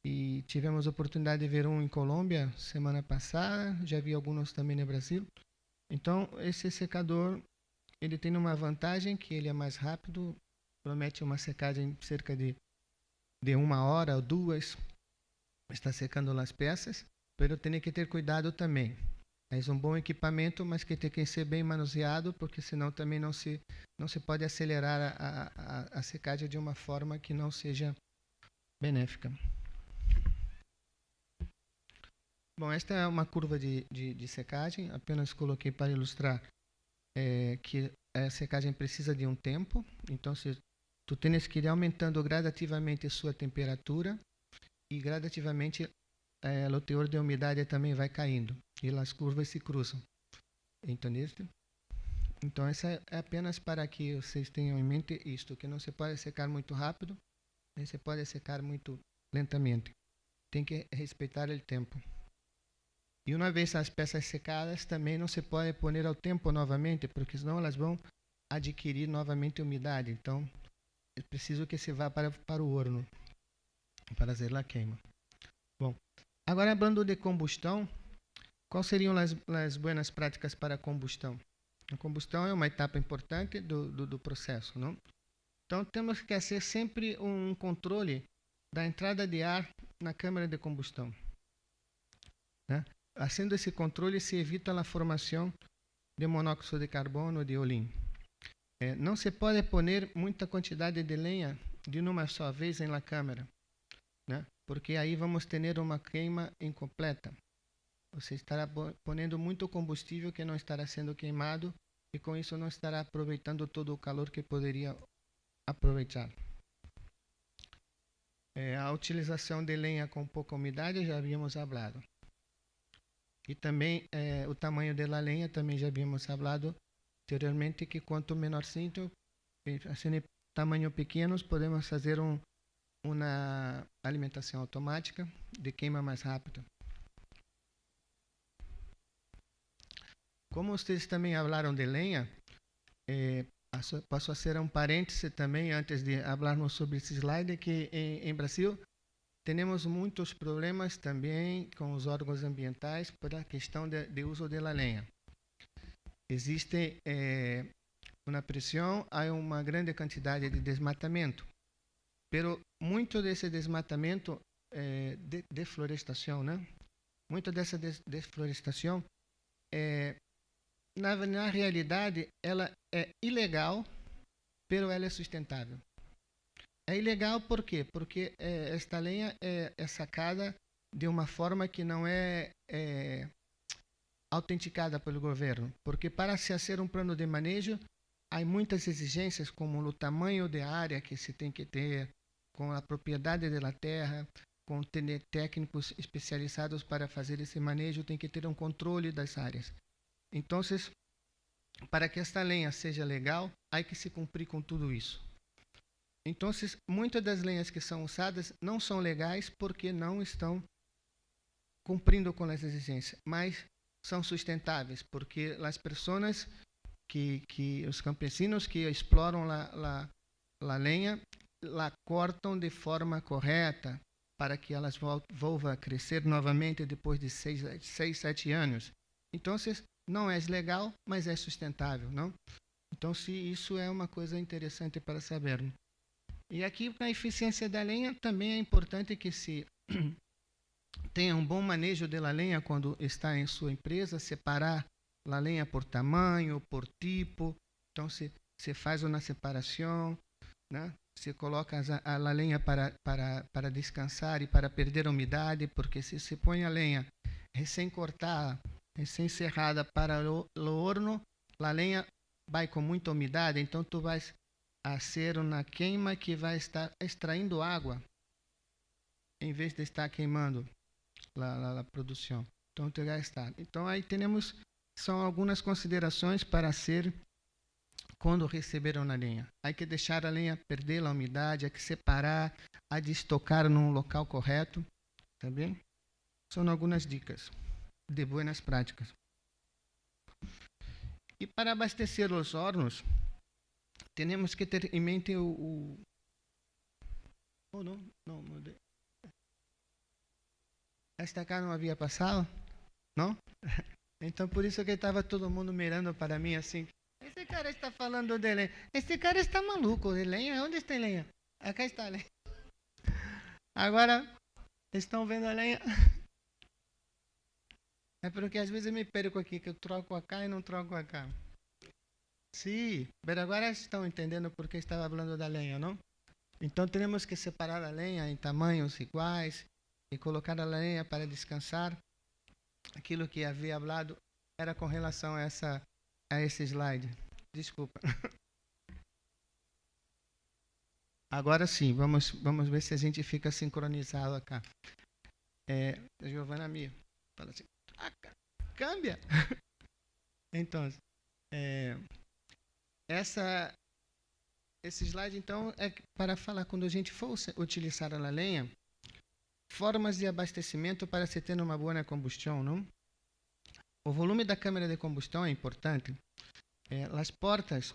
Speaker 3: e tivemos a oportunidade de ver um em Colômbia semana passada, já vi alguns também no Brasil. Então, esse secador, ele tem uma vantagem, que ele é mais rápido, promete uma secagem cerca de 1 hora ou 2, está secando as peças, mas tem que ter cuidado também. É um bom equipamento, mas que tem que ser bem manuseado, porque senão também não se pode acelerar a secagem de uma forma que não seja benéfica. Bom, esta é uma curva de secagem, apenas coloquei para ilustrar que a secagem precisa de um tempo. Então, tu tens que ir aumentando gradativamente sua temperatura e gradativamente o teor de umidade também vai caindo e as curvas se cruzam. Entendeste? Então, essa é apenas para que vocês tenham em mente isto, que não se pode secar muito rápido, nem se pode secar muito lentamente. Tem que respeitar o tempo. E uma vez as peças secadas, também não se pode pôr ao tempo novamente, porque senão elas vão adquirir novamente umidade. Então, é preciso que se vá para o horno, para fazer a queima. Bom, agora falando de combustão, quais seriam as boas práticas para a combustão? A combustão é uma etapa importante do processo, não? Então, temos que fazer sempre um controle da entrada de ar na câmara de combustão, né? Haciendo esse controle, se evita a formação de monóxido de carbono ou de olín. Não se pode pôr muita quantidade de lenha de uma só vez na câmara, né? Porque aí vamos ter uma queima incompleta. Você estará ponendo muito combustível que não estará sendo queimado e com isso não estará aproveitando todo o calor que poderia aproveitar. A utilização de lenha com pouca umidade já havíamos falado. E também o tamanho da lenha, também já havíamos falado anteriormente, que quanto menorzinho, assim, tamanho pequenos, podemos fazer uma alimentação automática de queima mais rápida. Como vocês também falaram de lenha, posso fazer um parêntese também, antes de falarmos sobre esse slide, que em Brasil temos muitos problemas também com os órgãos ambientais por a questão de uso da lenha. Existe uma pressão, há uma grande quantidade de desmatamento, pero muito desse desmatamento é deflorestação, né? Muito dessa desflorestação na realidade ela é ilegal, pero ela é sustentável. É ilegal por quê? Porque esta lenha é sacada de uma forma que não é autenticada pelo governo. Porque para se fazer um plano de manejo, há muitas exigências, como o tamanho da área que se tem que ter, com a propriedade da terra, com ter técnicos especializados para fazer esse manejo, tem que ter um controle das áreas. Então, para que esta lenha seja legal, há que se cumprir com tudo isso. Então, muitas das lenhas que são usadas não são legais porque não estão cumprindo com as exigências, mas são sustentáveis porque as pessoas os campesinos que exploram a lenha, la cortam de forma correta para que elas voltem a crescer novamente depois de 6, 7 anos. Então, não é legal, mas é sustentável, não? Então, isso é uma coisa interessante para saber. E aqui, para a eficiência da lenha, também é importante que se tenha um bom manejo da lenha quando está em sua empresa, separar a lenha por tamanho, por tipo. Então, se faz uma separação, né? Se coloca a lenha para descansar e para perder a umidade, porque se põe a lenha recém-cortada, recém-serrada para o horno, a lenha vai com muita umidade, então tu vais fazer uma queima que vai estar extraindo água, em vez de estar queimando a produção. Então, aí são algumas considerações para ser quando receberam a lenha. Há que deixar a lenha perder a umidade, há que separar, há de estocar num local correto, tá bem? São algumas dicas de boas práticas. E para abastecer os hornos, temos que ter em mente não, mudei. Esta cá não havia passado? Não? Então, por isso que estava todo mundo mirando para mim assim. Esse cara está falando de lenha. Esse cara está maluco de lenha. Onde está a lenha? Acá está a lenha. Agora, estão vendo a lenha? É porque às vezes eu me perco aqui, que eu troco a cá e não troco a cá. Sim, mas agora estão entendendo por que estava falando da lenha, não? Então, temos que separar a lenha em tamanhos iguais e colocar a lenha para descansar. Aquilo que havia falado era com relação a esse slide. Desculpa. Agora sim, vamos ver se a gente fica sincronizado acá. Giovana me fala assim, cambia. Então, esse slide, então, é para falar quando a gente for utilizar a lenha, formas de abastecimento para se ter uma boa combustão, não? O volume da câmara de combustão é importante. As portas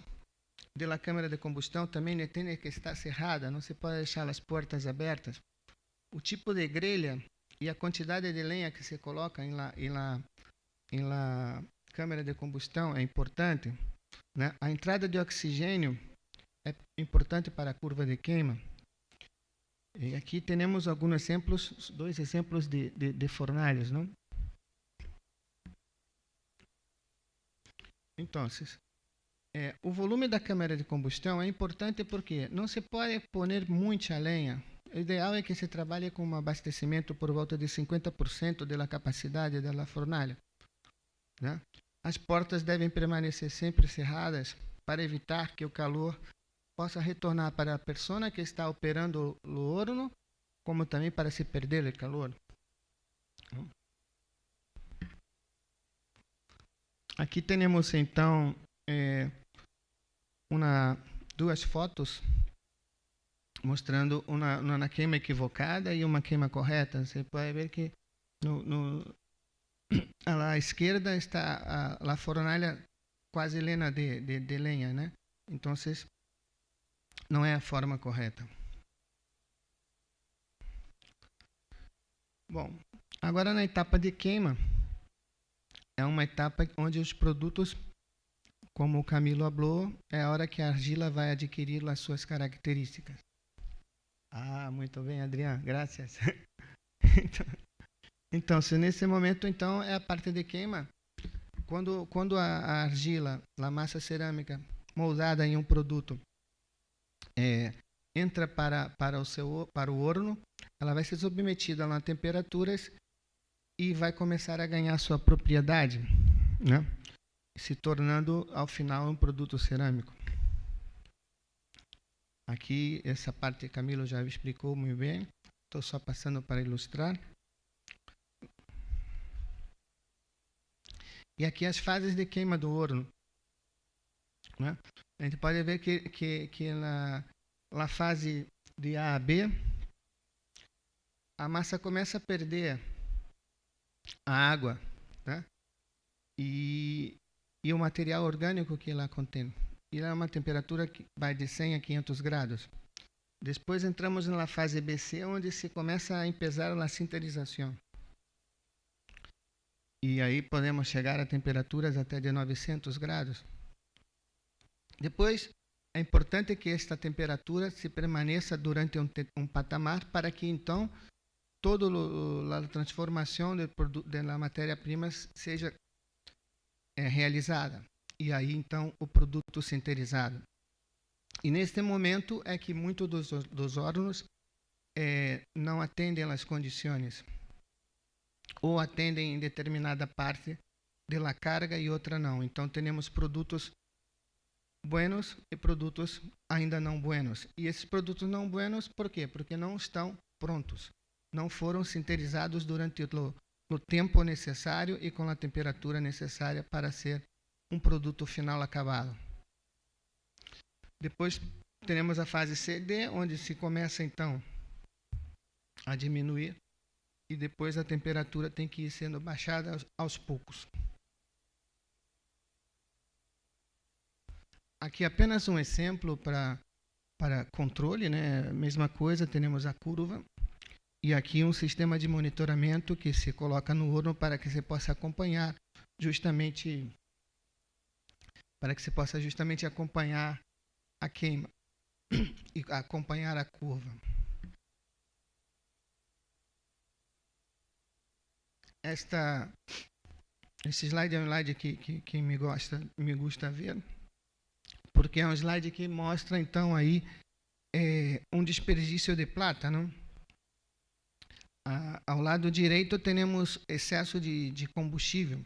Speaker 3: da câmara de combustão também têm que estar cerradas, não se pode deixar as portas abertas. O tipo de grelha e a quantidade de lenha que se coloca em la câmara de combustão é importante, né? A entrada de oxigênio é importante para a curva de queima. E aqui temos alguns exemplos, 2 exemplos de fornalhas, não? Então, o volume da câmara de combustão é importante porque não se pode pôr muita lenha. O ideal é que se trabalhe com um abastecimento por volta de 50% da capacidade da fornalha, né? As portas devem permanecer sempre cerradas para evitar que o calor possa retornar para a pessoa que está operando o horno, como também para se perder o calor. Aqui temos então 2 fotos mostrando uma queima equivocada e uma queima correta. Você pode ver que à esquerda está a fornalha quase llena de lenha, né? Então, não é a forma correta. Bom, agora na etapa de queima, é uma etapa onde os produtos, como o Camilo falou, é a hora que a argila vai adquirir as suas características. Muito bem, Adriano, graças. Então, se nesse momento, então, é a parte de queima, quando a argila, a massa cerâmica moldada em um produto, entra para o horno, ela vai ser submetida a temperaturas e vai começar a ganhar sua propriedade, né? Se tornando, ao final, um produto cerâmico. Aqui, essa parte Camilo já explicou muito bem, estou só passando para ilustrar. E aqui as fases de queima do horno, né? A gente pode ver que na fase de A a B, a massa começa a perder a água, né? E o material orgânico que ela contém. E ela é uma temperatura que vai de 100 a 500 graus. Depois entramos na fase BC, onde se começa a empezar a sinterização. E aí podemos chegar a temperaturas até de 900 graus. Depois, é importante que esta temperatura se permaneça durante um patamar para que, então, toda a transformação da matéria-prima seja realizada. E aí, então, o produto sinterizado. E neste momento é que muitos dos hornos não atendem às condições, ou atendem em determinada parte da carga e outra não. Então, temos produtos buenos e produtos ainda não buenos. E esses produtos não buenos, por quê? Porque não estão prontos. Não foram sinterizados durante o tempo necessário e com a temperatura necessária para ser um produto final acabado. Depois teremos a fase CD, onde se começa então a diminuir e depois a temperatura tem que ir sendo baixada aos poucos. Aqui apenas um exemplo para controle, né? Mesma coisa, temos a curva e aqui um sistema de monitoramento que se coloca no horno para que você possa acompanhar justamente acompanhar a queima e acompanhar a curva. Esse slide é um slide que me gusta ver, porque é um slide que mostra então aí um desperdício de plata, não? Ao lado direito temos excesso de combustível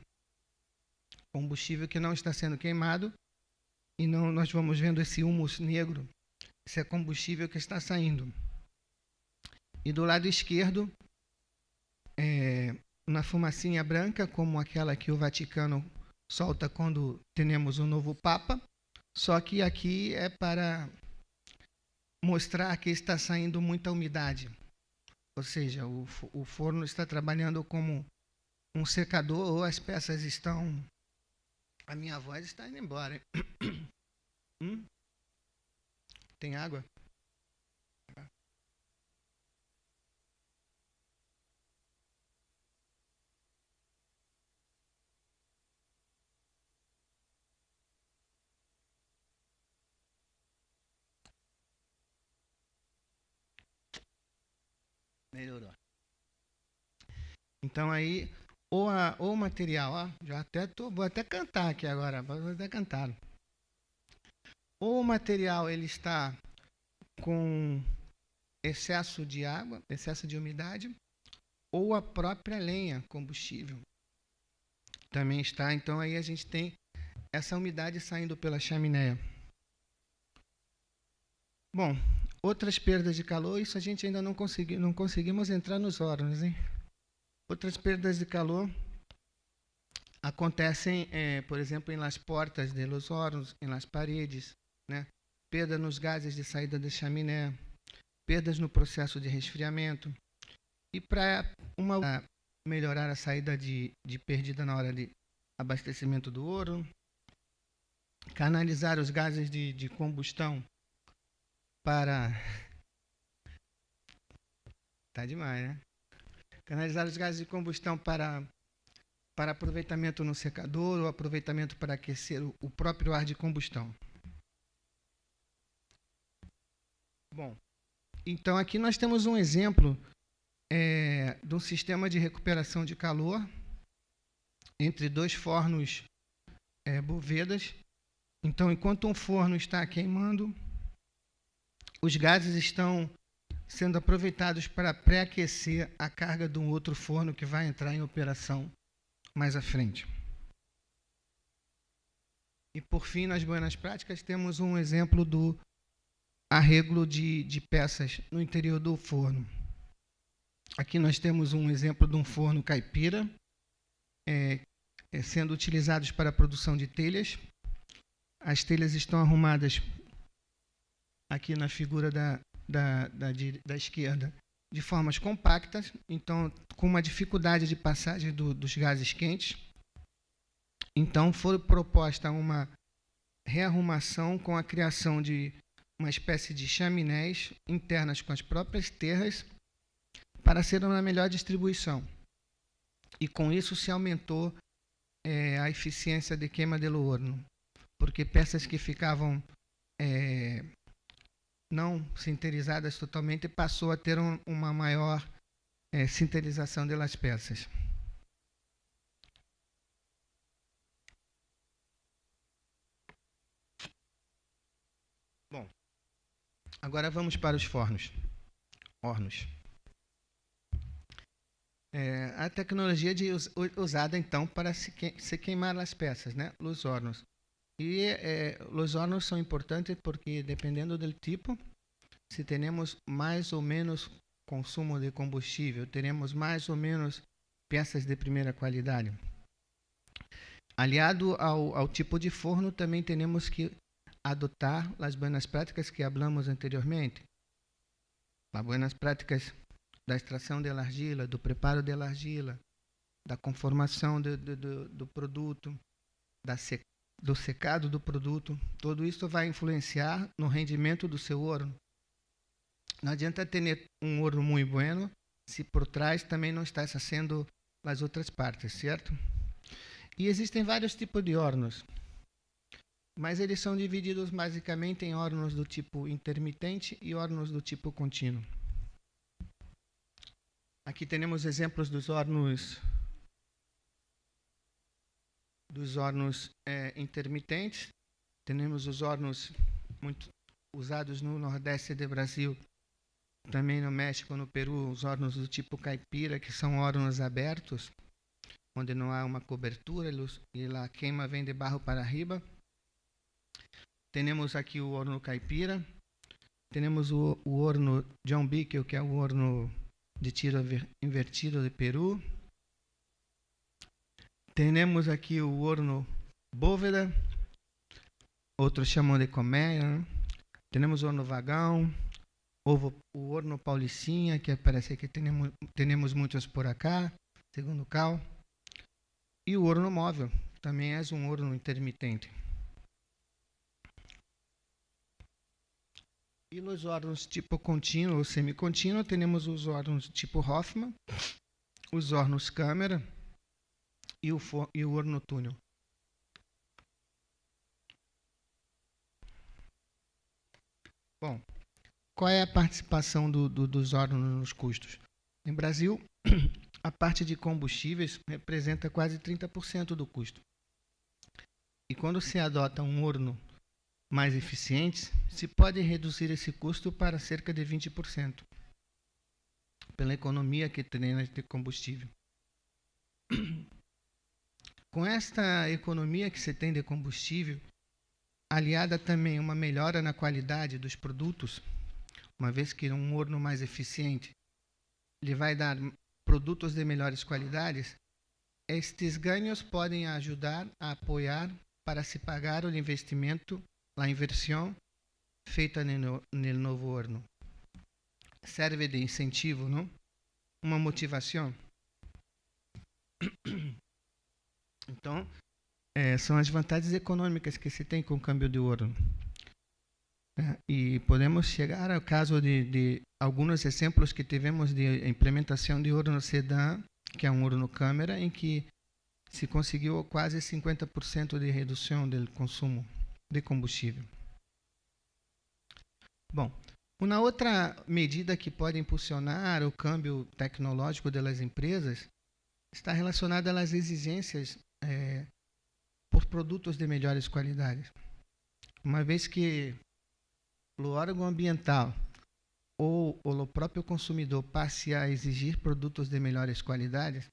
Speaker 3: que não está sendo queimado, e não, nós vamos vendo esse humus negro, esse é combustível que está saindo. E do lado esquerdo, na fumacinha branca, como aquela que o Vaticano solta quando temos um novo Papa, só que aqui é para mostrar que está saindo muita umidade. Ou seja, o forno está trabalhando como um secador, ou as peças estão... A minha voz está indo embora. Tem água? Melhorou. Então aí, o material, vou até cantar aqui agora, vou até cantar. Ou o material ele está com excesso de água, excesso de umidade, ou a própria lenha, combustível, também está. Então aí a gente tem essa umidade saindo pela chaminé. Bom, outras perdas de calor, isso a gente ainda não conseguimos entrar nos hornos, hein? Outras perdas de calor acontecem, por exemplo, em las portas de los hornos, em las paredes, né? Perda nos gases de saída da chaminé, perdas no processo de resfriamento. E para melhorar a saída de perdida na hora de abastecimento do horno, canalizar os gases de combustão para... Tá demais, né? Canalizar os gases de combustão para aproveitamento no secador ou aproveitamento para aquecer o próprio ar de combustão. Bom, então aqui nós temos um exemplo de um sistema de recuperação de calor entre dois fornos Bovedas. Então, enquanto um forno está queimando, os gases estão sendo aproveitados para pré-aquecer a carga de um outro forno que vai entrar em operação mais à frente. E, por fim, nas buenas práticas, temos um exemplo do arreglo de peças no interior do forno. Aqui nós temos um exemplo de um forno caipira, sendo utilizados para a produção de telhas. As telhas estão arrumadas aqui na figura da esquerda de formas compactas, então com uma dificuldade de passagem dos gases quentes. Então foi proposta uma rearrumação com a criação de uma espécie de chaminés internas com as próprias terras para ser uma melhor distribuição. E com isso se aumentou a eficiência de queima do horno, porque peças que ficavam não sinterizadas totalmente passou a ter uma maior sinterização das peças. Bom, agora vamos para os hornos. A tecnologia usada então para se queimar as peças, né? Os hornos. E os hornos são importantes porque, dependendo do tipo, se temos mais ou menos consumo de combustível, teremos mais ou menos peças de primeira qualidade. Aliado ao tipo de forno, também temos que adotar as boas práticas que hablamos anteriormente. As boas práticas da extração da argila, do preparo da argila, da conformação do produto, do secado do produto. Tudo isso vai influenciar no rendimento do seu horno. Não adianta ter um horno muito bueno se por trás também não está fazendo as outras partes, certo? E existem vários tipos de hornos, mas eles são divididos basicamente em hornos do tipo intermitente e hornos do tipo contínuo. Aqui temos exemplos dos hornos intermitentes. Temos os hornos muito usados no Nordeste do Brasil, também no México, no Peru, os hornos do tipo caipira, que são hornos abertos, onde não há uma cobertura e a queima vem de barro para arriba. Temos aqui o horno caipira. Temos o horno John Bickel, que é o horno de tiro invertido de Peru. Temos aqui o horno Bóveda, outros chamam de colmeia. Temos o horno vagão, o horno Paulicinha, que parece que temos muitos por acá, segundo o Cal. E o horno móvel, também é um horno intermitente. E nos hornos tipo contínuo ou semicontínuo, temos os hornos tipo Hoffman, os hornos câmara e o horno túnel. Bom, qual é a participação dos hornos nos custos? No Brasil, a parte de combustíveis representa quase 30% do custo. E quando se adota um horno mais eficiente, se pode reduzir esse custo para cerca de 20%, pela economia que tem de combustível. Com esta economia que se tem de combustível, aliada também a uma melhora na qualidade dos produtos, uma vez que um horno mais eficiente lhe vai dar produtos de melhores qualidades, estes ganhos podem ajudar a apoiar para se pagar o investimento, a inversão feita no novo horno. Serve de incentivo, não? Uma motivação. Então, são as vantagens econômicas que se tem com o câmbio de horno. E podemos chegar ao caso de alguns exemplos que tivemos de implementação de horno sedã, que é um horno câmara, em que se conseguiu quase 50% de redução do consumo de combustível. Bom, uma outra medida que pode impulsionar o câmbio tecnológico das empresas está relacionada às exigências por produtos de melhores qualidades. Uma vez que o órgão ambiental ou o próprio consumidor passe a exigir produtos de melhores qualidades,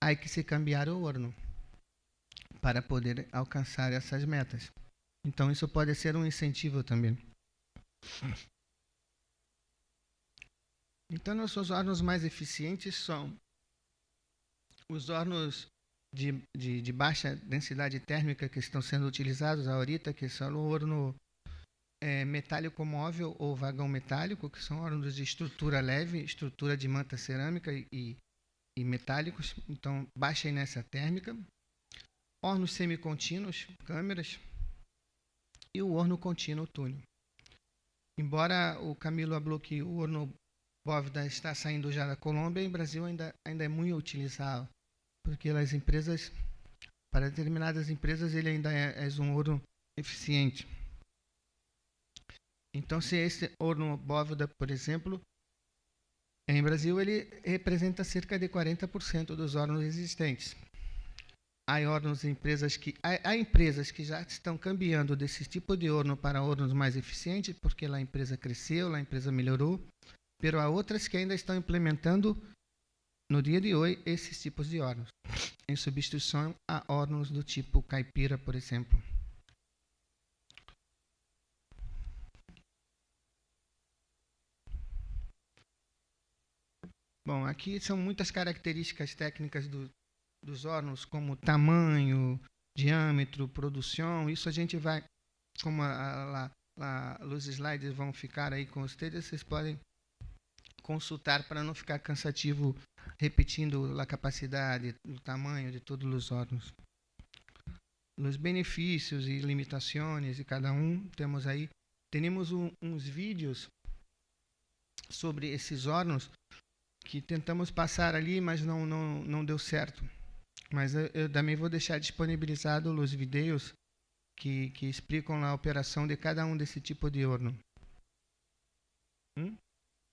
Speaker 3: há que se cambiar o horno para poder alcançar essas metas. Então, isso pode ser um incentivo também. Então, nossos hornos mais eficientes são os hornos de baixa densidade térmica que estão sendo utilizados ahorita, que são o horno metálico móvel ou vagão metálico, que são hornos de estrutura leve, estrutura de manta cerâmica e metálicos, então baixa inércia térmica. Hornos semicontínuos, câmeras, e o horno contínuo túnel. Embora o Camilo falou que o horno Bóveda está saindo já da Colômbia, em Brasil ainda é muito utilizado, porque as empresas, para determinadas empresas, ele ainda é um horno eficiente. Então, se esse horno Bóveda, por exemplo, em Brasil, ele representa cerca de 40% dos hornos existentes. Há empresas que já estão cambiando desse tipo de horno para hornos mais eficientes, porque a empresa cresceu, a empresa melhorou, mas há outras que ainda estão implementando, no dia de hoje, esses tipos de hornos, em substituição a hornos do tipo caipira, por exemplo. Bom, aqui são muitas características técnicas dos hornos, como tamanho, diâmetro, produção. Isso a gente vai como os slides vão ficar aí com vocês podem consultar para não ficar cansativo repetindo a capacidade, o tamanho de todos os órgãos. Os benefícios e limitações de cada um temos aí. Temos uns vídeos sobre esses órgãos que tentamos passar ali, mas não deu certo. Mas eu também vou deixar disponibilizado os vídeos que explicam a operação de cada um desse tipo de órgão.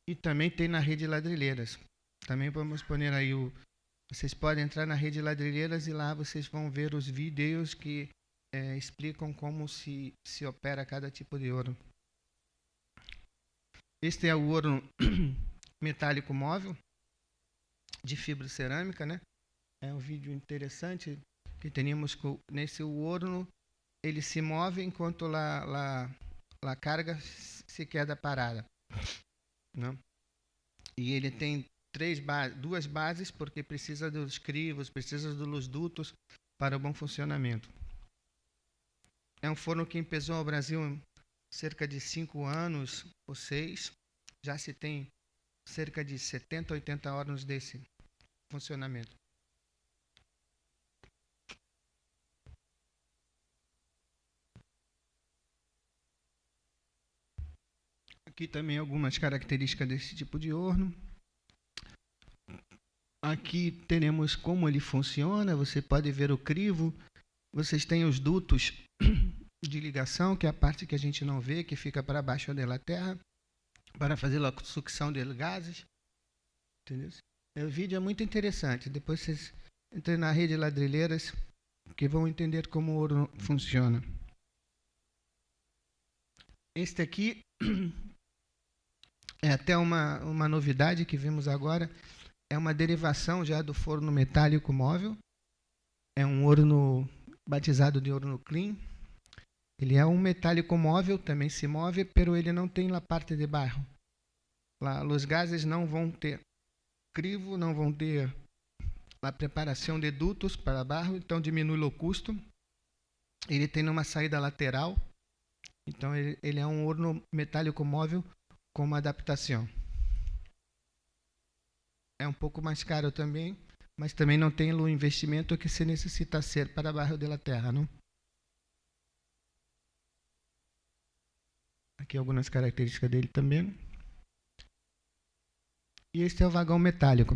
Speaker 3: E também tem na rede Ladrilheiras. Também vamos pôr aí vocês podem entrar na rede Ladrilheiras e lá vocês vão ver os vídeos que explicam como se opera cada tipo de órgão. Este é o órgão metálico móvel de fibra cerâmica, né? É um vídeo interessante que temos nesse órgão. Ele se move enquanto a carga se queda parada, né? E ele tem duas bases, porque precisa dos crivos, precisa dos dutos para o bom funcionamento. É um forno que pesou ao Brasil cerca de 5 anos ou 6. Já se tem cerca de 70, 80 anos desse funcionamento. Aqui também algumas características desse tipo de horno. Aqui teremos como ele funciona. Você pode ver o crivo. Vocês têm os dutos de ligação, que é a parte que a gente não vê, que fica para baixo da terra, para fazer a sucção de gases. Entendeu? O vídeo é muito interessante. Depois vocês entrem na rede Ladrilheiras, que vão entender como o horno funciona. Este aqui é até uma novidade que vimos agora. É uma derivação já do forno metálico móvel. É um horno batizado de horno clean. Ele é um metálico móvel, também se move, pero ele não tem a parte de barro. Lá, os gases não vão ter crivo, não vão ter a preparação de dutos para barro, então diminui o custo. Ele tem uma saída lateral, então ele é um horno metálico móvel com uma adaptação. É um pouco mais caro também, mas também não tem o investimento que se necessita ser para barro da terra, não? Aqui algumas características dele também. E este é o vagão metálico.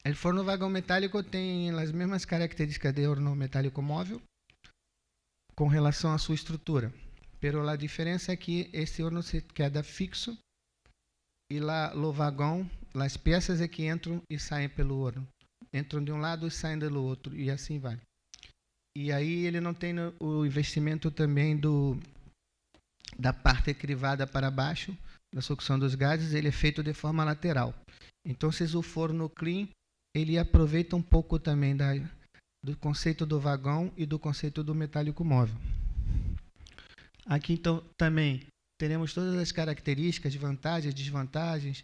Speaker 3: O forno vagão metálico tem as mesmas características de horno metálico móvel com relação à sua estrutura. Pero a diferença é que esse horno se queda fixo e lá o vagão, as peças é que entram e saem pelo horno. Entram de um lado e saem do outro, e assim vai. E aí ele não tem o investimento também da parte crivada para baixo, da sucção dos gases, ele é feito de forma lateral. Então, o forno clean, ele aproveita um pouco também do conceito do vagão e do conceito do metálico móvel. Aqui, então, também teremos todas as características, vantagens, desvantagens,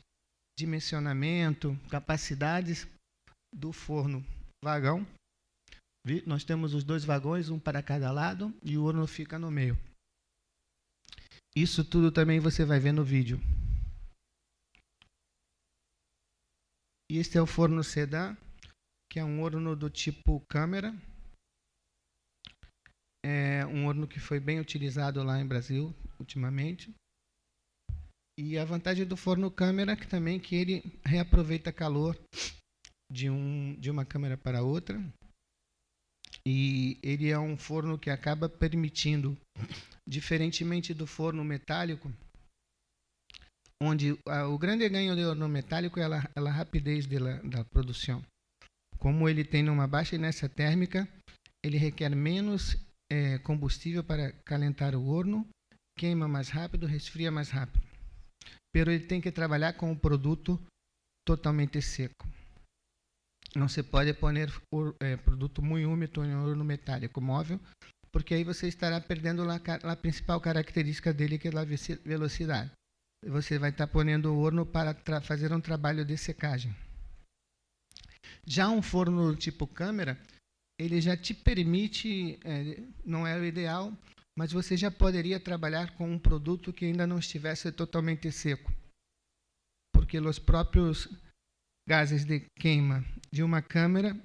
Speaker 3: dimensionamento, capacidades do forno vagão. Nós temos os dois vagões, um para cada lado, e o horno fica no meio. Isso tudo também você vai ver no vídeo. E este é o forno sedã, que é um horno do tipo câmera. É um horno que foi bem utilizado lá em Brasil ultimamente. E a vantagem do forno câmera que também que ele reaproveita calor de uma câmera para outra. E ele é um forno que acaba permitindo, diferentemente do forno metálico, onde o grande ganho do horno metálico é a rapidez da produção. Como ele tem uma baixa inércia térmica, ele requer menos combustível para calentar o horno, queima mais rápido, resfria mais rápido. Pero ele tem que trabalhar com o produto totalmente seco. Não se pode pôr produto muito úmido em horno metálico móvel, porque aí você estará perdendo a principal característica dele, que é a velocidade. Você vai estar ponendo o horno para fazer um trabalho de secagem. Já um forno tipo câmera, ele já te permite, não é o ideal, mas você já poderia trabalhar com um produto que ainda não estivesse totalmente seco, porque os próprios gases de queima de uma câmara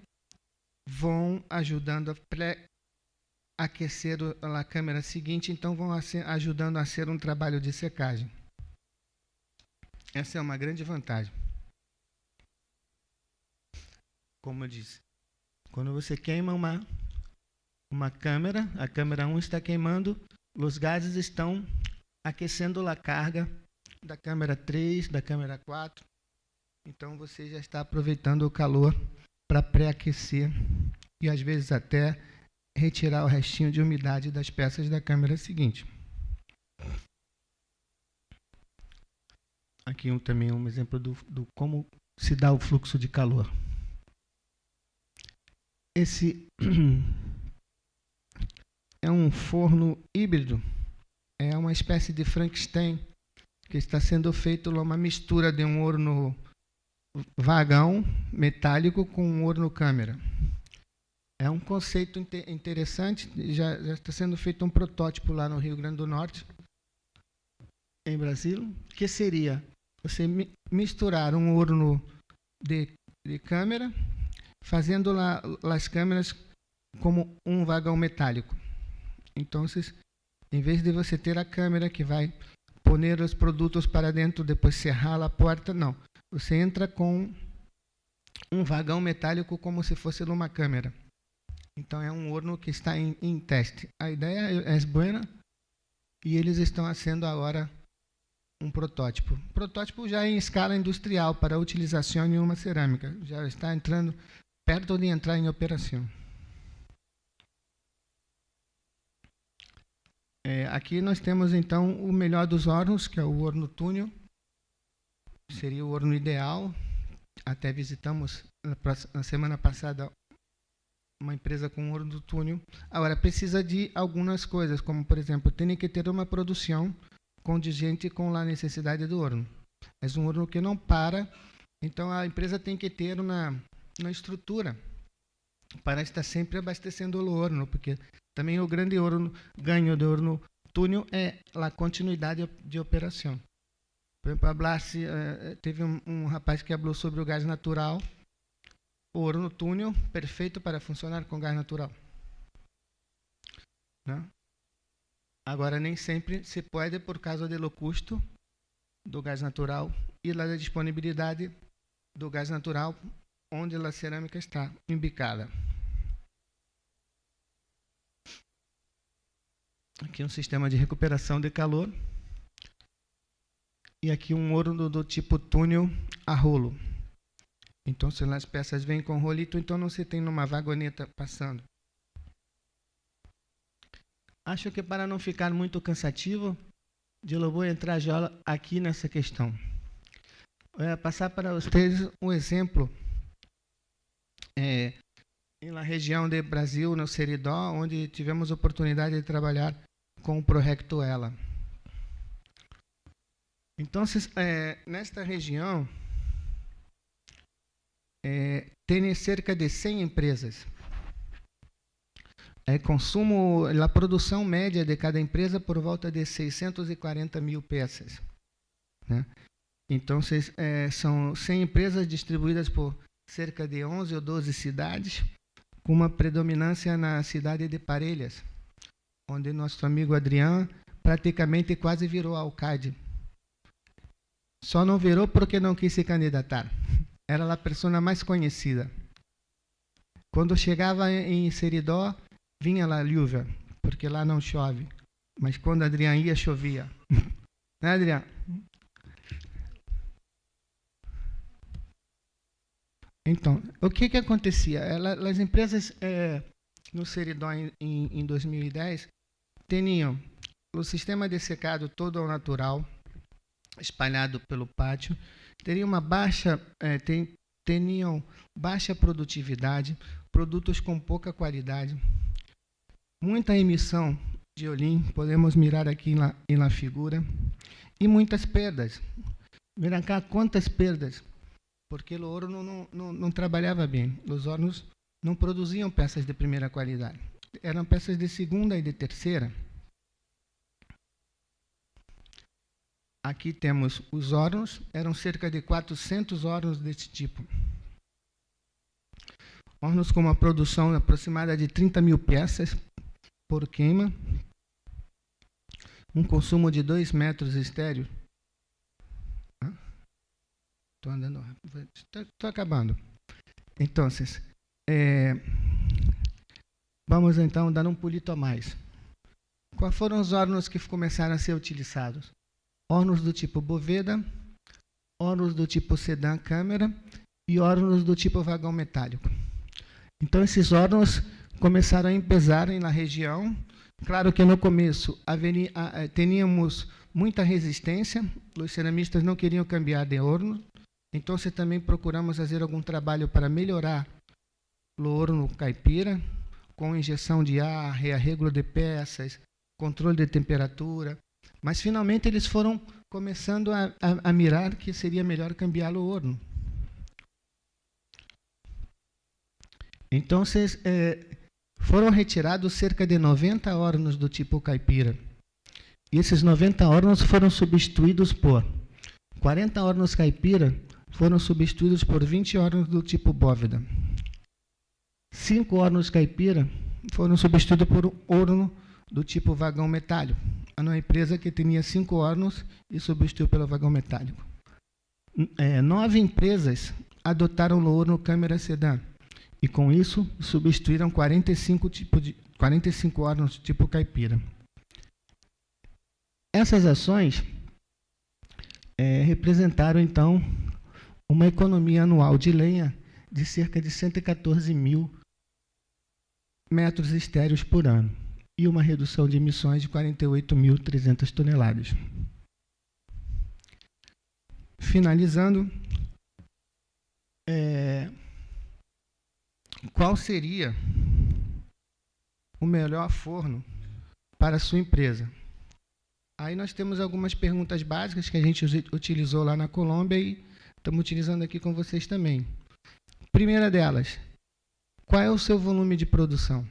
Speaker 3: vão ajudando a pré-aquecer a câmara seguinte, então vão ajudando a ser um trabalho de secagem. Essa é uma grande vantagem. Como eu disse, quando você queima uma câmara, a câmara 1 está queimando, os gases estão aquecendo a carga da câmara 3, da câmara 4. Então você já está aproveitando o calor para pré-aquecer e às vezes até retirar o restinho de umidade das peças da câmara seguinte. Aqui também um exemplo do como se dá o fluxo de calor. Esse é um forno híbrido, é uma espécie de Frankenstein que está sendo feito uma mistura de um horno vagão metálico com um horno câmara. É um conceito interessante, já está sendo feito um protótipo lá no Rio Grande do Norte, em Brasil, que seria você misturar um horno de câmara, fazendo as câmeras como um vagão metálico. Então, em vez de você ter a câmera que vai pôr os produtos para dentro, depois serrar a porta, não. Você entra com um vagão metálico como se fosse numa câmera. Então, é um horno que está em teste. A ideia é boa e eles estão fazendo agora um protótipo. Protótipo já em escala industrial para utilização em uma cerâmica. Já está entrando perto de entrar em operação. Aqui nós temos então o melhor dos hornos, que é o horno túnel. Seria o horno ideal. Até visitamos na semana passada uma empresa com horno túnel. Agora, precisa de algumas coisas, como por exemplo, tem que ter uma produção condigente com a necessidade do horno. É um horno que não para, então a empresa tem que ter uma estrutura para estar sempre abastecendo o horno, porque também o grande ganho do horno túnel é a continuidade de operação. Por exemplo, teve um rapaz que falou sobre o gás natural. O horno túnel, perfeito para funcionar com gás natural. Né? Agora, nem sempre se pode por causa do custo do gás natural e da disponibilidade do gás natural onde a cerâmica está embicada. Aqui um sistema de recuperação de calor. E aqui um horno do tipo túnel a rolo. Então, se as peças vêm com rolito, então não se tem numa vagoneta passando. Acho que para não ficar muito cansativo, eu vou entrar já aqui nessa questão. Vou passar para vocês um exemplo na região de Brasil, no Seridó, onde tivemos a oportunidade de trabalhar com o Projeto Ela. Então, nesta região, tem cerca de 100 empresas. A produção média de cada empresa por volta de 640 mil peças. Né? Então, são 100 empresas distribuídas por cerca de 11 ou 12 cidades, com uma predominância na cidade de Parelhas, onde nosso amigo Adriano praticamente quase virou alcalde. Só não virou porque não quis se candidatar. Era a pessoa mais conhecida. Quando chegava em Seridó, vinha lá Lúvia, porque lá não chove. Mas quando Adriano ia, chovia. Né, Adriano? Então, o que acontecia? As empresas no Seridó em 2010 tinham o sistema de secado todo ao natural, espalhado pelo pátio, teriam baixa produtividade, produtos com pouca qualidade, muita emissão de olhinho, podemos mirar aqui na figura, e muitas perdas. Miram cá quantas perdas, porque o ouro não trabalhava bem, os hornos não produziam peças de primeira qualidade, eram peças de segunda e de terceira. Aqui temos os hornos, eram cerca de 400 hornos desse tipo. Hornos com uma produção aproximada de 30 mil peças por queima, um consumo de 2 metros estéreos. Estou andando rápido, estou acabando. Então, vamos então dar um pulito a mais. Quais foram os hornos que começaram a ser utilizados? Hornos do tipo Boveda, hornos do tipo sedã câmara e hornos do tipo vagão metálico. Então, esses hornos começaram a pesar na região. Claro que no começo teníamos muita resistência, os ceramistas não queriam cambiar de horno, então também procuramos fazer algum trabalho para melhorar o horno caipira, com injeção de ar, rearreglo de peças, controle de temperatura, mas finalmente eles foram começando a mirar que seria melhor cambiar o horno. Então, foram retirados cerca de 90 hornos do tipo caipira. E esses 90 hornos foram substituídos por 40 hornos caipira, foram substituídos por 20 hornos do tipo Bóveda. 5 hornos caipira foram substituídos por um horno do tipo vagão metálico. Uma empresa que tinha 5 hornos e substituiu pelo vagão metálico. 9 empresas adotaram o horno câmara sedã. E com isso, substituíram 45 hornos tipo caipira. Essas ações representaram, então, uma economia anual de lenha de cerca de 114 mil metros estéreos por ano e uma redução de emissões de 48.300 toneladas. Finalizando, qual seria o melhor forno para a sua empresa? Aí nós temos algumas perguntas básicas que a gente utilizou lá na Colômbia e estamos utilizando aqui com vocês também. Primeira delas, qual é o seu volume de produção?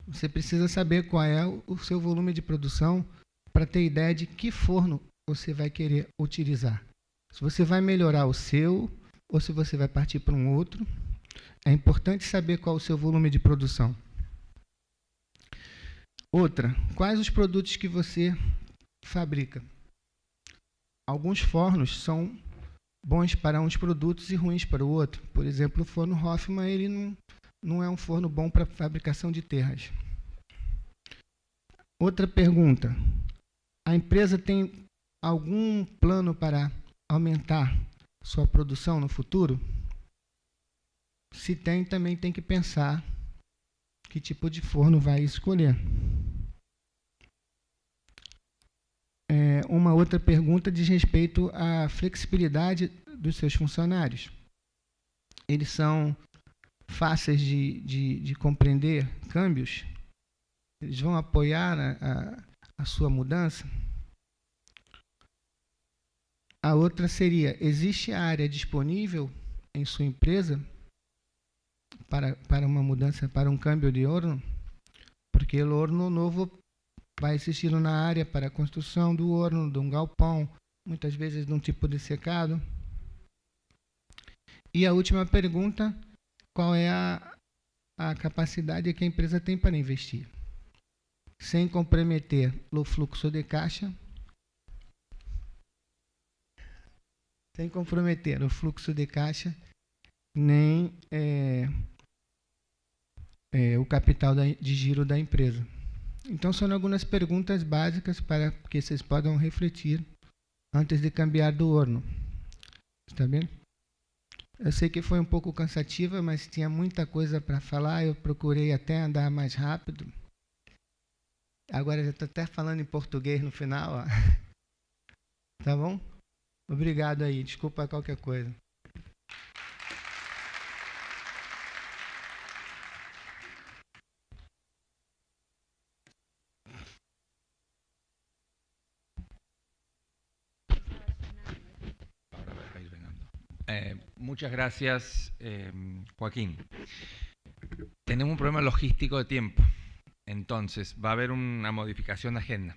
Speaker 3: Você precisa saber qual é o seu volume de produção para ter ideia de que forno você vai querer utilizar. Se você vai melhorar o seu ou se você vai partir para um outro. É importante saber qual é o seu volume de produção. Outra, quais os produtos que você fabrica? Alguns fornos são bons para uns produtos e ruins para o outro. Por exemplo, o forno Hoffman, ele não é um forno bom para fabricação de terras. Outra pergunta, a empresa tem algum plano para aumentar sua produção no futuro? Se tem, também tem que pensar que tipo de forno vai escolher. Uma outra pergunta diz respeito à flexibilidade dos seus funcionários. Eles são fáceis de compreender câmbios? Eles vão apoiar a sua mudança? A outra seria, existe área disponível em sua empresa para uma mudança, para um câmbio de horno? Porque o horno novo vai existir na área para a construção do horno, de um galpão, muitas vezes de um tipo de secado. E a última pergunta, qual é a capacidade que a empresa tem para investir, sem comprometer o fluxo de caixa, nem o capital de giro da empresa. Então, são algumas perguntas básicas para que vocês possam refletir antes de cambiar do horno. Está bem? Eu sei que foi um pouco cansativa, mas tinha muita coisa para falar. Eu procurei até andar mais rápido. Agora já estou até falando em português no final. Ó. Tá bom? Obrigado aí. Desculpa qualquer coisa.
Speaker 1: Muchas gracias, Joaquín. Tenemos un problema logístico de tiempo, entonces va a haber una modificación de agenda.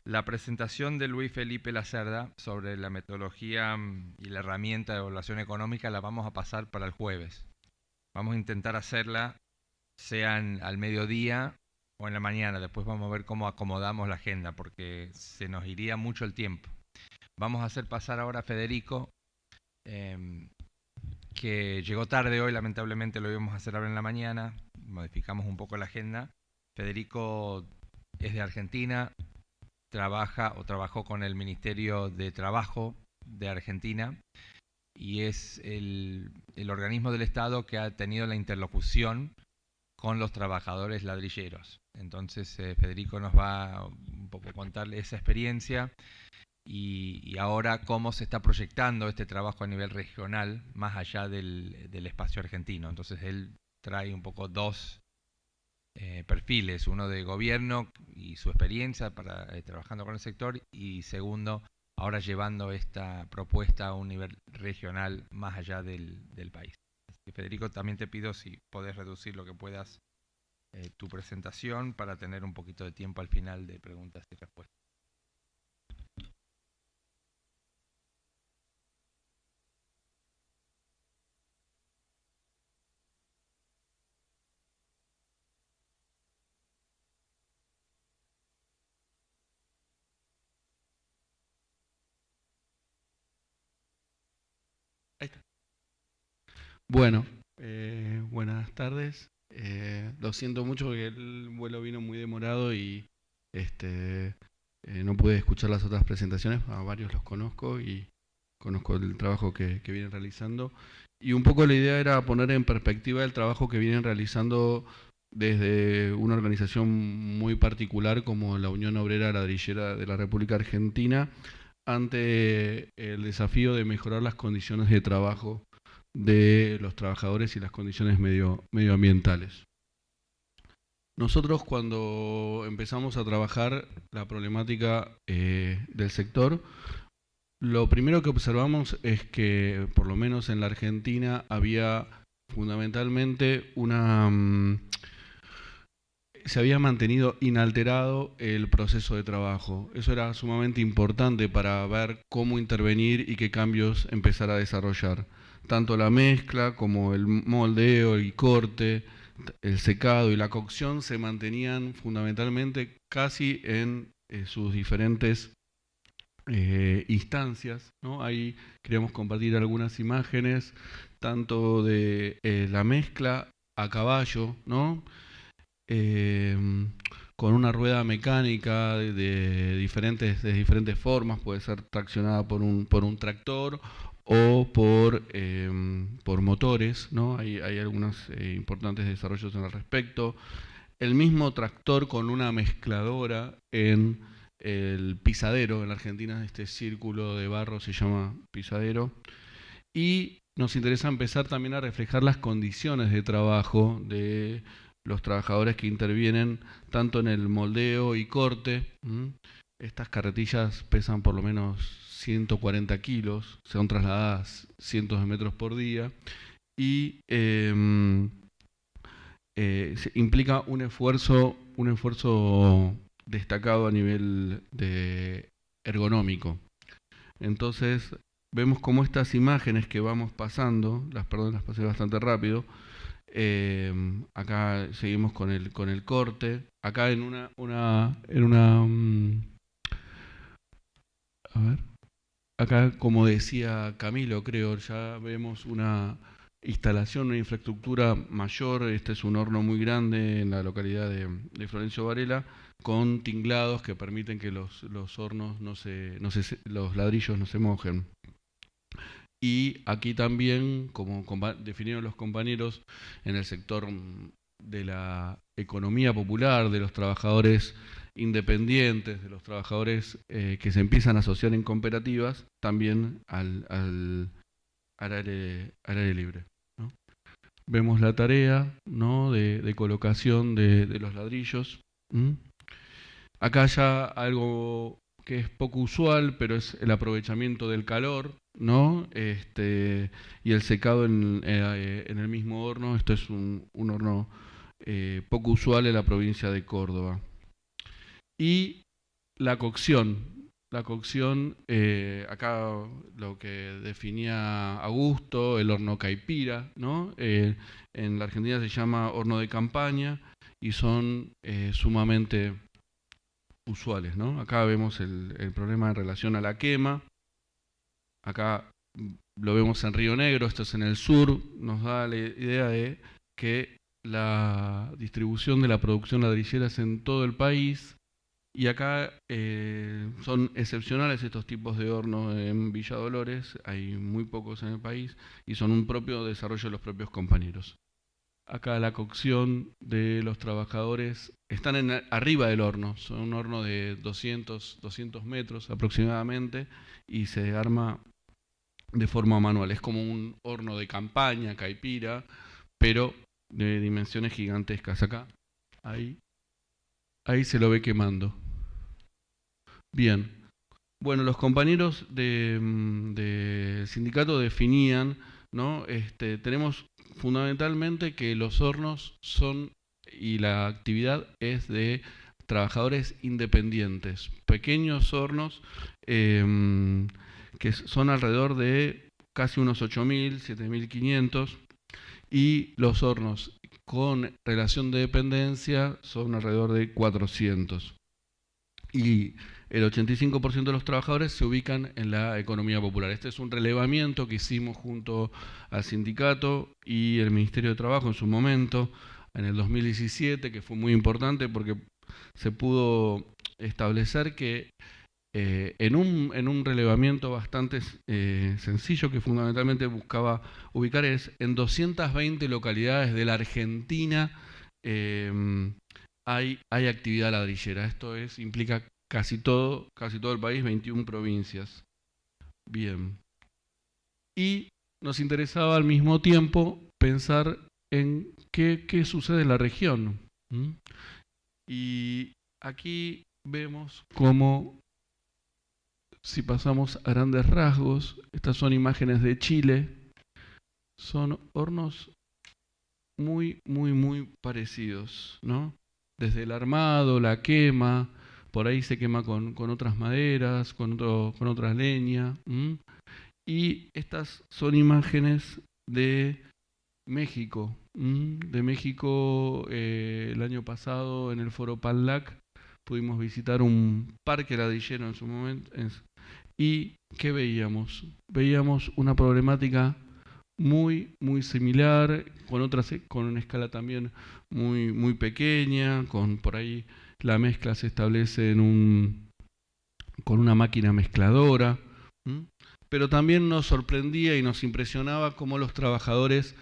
Speaker 1: La presentación de Luis Felipe Lacerda sobre la metodología y la herramienta de evaluación económica la vamos a pasar para el jueves. Vamos a intentar hacerla, sean al mediodía o en la mañana. Después vamos a ver cómo acomodamos la agenda, porque se nos iría mucho el tiempo. Vamos a hacer pasar ahora a Federico, que llegó tarde hoy, lamentablemente lo íbamos a hacer ahora en la mañana. Modificamos un poco la agenda. Federico es de Argentina, trabajó con el Ministerio de Trabajo de Argentina y es el organismo del Estado que ha tenido la interlocución con los trabajadores ladrilleros. Entonces Federico nos va un poco a contarle esa experiencia y ahora cómo se está proyectando este trabajo a nivel regional más allá del espacio argentino. Entonces él trae un poco dos perfiles, uno de gobierno y su experiencia para trabajando con el sector, y segundo, ahora llevando esta propuesta a un nivel regional más allá del país. Así que, Federico, también te pido si podés reducir lo que puedas tu presentación para tener un poquito de tiempo al final de preguntas y respuestas.
Speaker 4: Ahí está. Bueno, buenas tardes. Lo siento mucho porque el vuelo vino muy demorado y no pude escuchar las otras presentaciones. A varios los conozco y conozco el trabajo que vienen realizando. Y un poco la idea era poner en perspectiva el trabajo que vienen realizando desde una organización muy particular como la Unión Obrera Ladrillera de la República Argentina, ante el desafío de mejorar las condiciones de trabajo de los trabajadores y las condiciones medioambientales. Nosotros, cuando empezamos a trabajar la problemática del sector, lo primero que observamos es que, por lo menos en la Argentina, había fundamentalmente se había mantenido inalterado el proceso de trabajo. Eso era sumamente importante para ver cómo intervenir y qué cambios empezar a desarrollar. Tanto la mezcla como el moldeo y corte, el secado y la cocción se mantenían fundamentalmente casi en sus diferentes instancias, ¿no? Ahí queríamos compartir algunas imágenes, tanto de la mezcla a caballo, ¿no? Con una rueda mecánica de diferentes formas, puede ser traccionada por un tractor o por motores, ¿no? Hay algunos importantes desarrollos en el respecto. El mismo tractor con una mezcladora en el pisadero. En la Argentina este círculo de barro se llama pisadero. Y nos interesa empezar también a reflejar las condiciones de trabajo de los trabajadores que intervienen tanto en el moldeo y corte. Estas carretillas pesan por lo menos 140 kilos, son trasladadas cientos de metros por día y implica un esfuerzo destacado a nivel ergonómico. Entonces vemos cómo estas imágenes que vamos pasando, las pasé bastante rápido. Acá seguimos con el corte. Acá a ver. Acá, como decía Camilo, creo, ya vemos una instalación, una infraestructura mayor. Este es un horno muy grande en la localidad de Florencio Varela, con tinglados que permiten que los hornos los ladrillos no se mojen. Y aquí también, como definieron los compañeros, en el sector de la economía popular, de los trabajadores independientes, de los trabajadores que se empiezan a asociar en cooperativas, también al aire libre, ¿no? Vemos la tarea, ¿no?, de colocación de los ladrillos. Acá ya algo que es poco usual, pero es el aprovechamiento del calor, ¿no? Y el secado en el mismo horno. Esto es un horno poco usual en la provincia de Córdoba. Y la cocción. La cocción, acá lo que definía Augusto, el horno caipira, ¿no? En la Argentina se llama horno de campaña y son sumamente usuales, ¿no? Acá vemos el problema en relación a la quema. Acá lo vemos en Río Negro, esto es en el sur, nos da la idea de que la distribución de la producción ladrillera es en todo el país. Y acá son excepcionales estos tipos de hornos en Villa Dolores, hay muy pocos en el país y son un propio desarrollo de los propios compañeros. Acá la cocción de los trabajadores están arriba del horno, son un horno de 200 metros aproximadamente y se arma de forma manual. Es como un horno de campaña, caipira, pero de dimensiones gigantescas. Acá, ahí se lo ve quemando. Bien. Bueno, los compañeros del sindicato definían, ¿no? Tenemos fundamentalmente que los hornos son, y la actividad es de trabajadores independientes, pequeños hornos que son alrededor de casi unos 8.000, 7.500, y los hornos con relación de dependencia son alrededor de 400. Y el 85% de los trabajadores se ubican en la economía popular. Este es un relevamiento que hicimos junto al sindicato y el Ministerio de Trabajo en su momento, en el 2017, que fue muy importante porque se pudo establecer que en un relevamiento bastante sencillo, que fundamentalmente buscaba ubicar en 220 localidades de la Argentina hay actividad ladrillera. Esto implica casi todo el país, 21 provincias. Bien. Y nos interesaba al mismo tiempo pensar en qué sucede en la región. Y aquí vemos cómo, si pasamos a grandes rasgos, estas son imágenes de Chile, son hornos muy, muy, muy parecidos, ¿no? Desde el armado, la quema, por ahí se quema con otras maderas, con otras leña. Y estas son imágenes de México. De México, el año pasado en el Foro PANLAC pudimos visitar un parque ladrillero en su momento. ¿Y qué veíamos? Veíamos una problemática muy, muy similar, con una escala también muy, muy pequeña, por ahí la mezcla se establece con una máquina mezcladora, pero también nos sorprendía y nos impresionaba cómo los trabajadores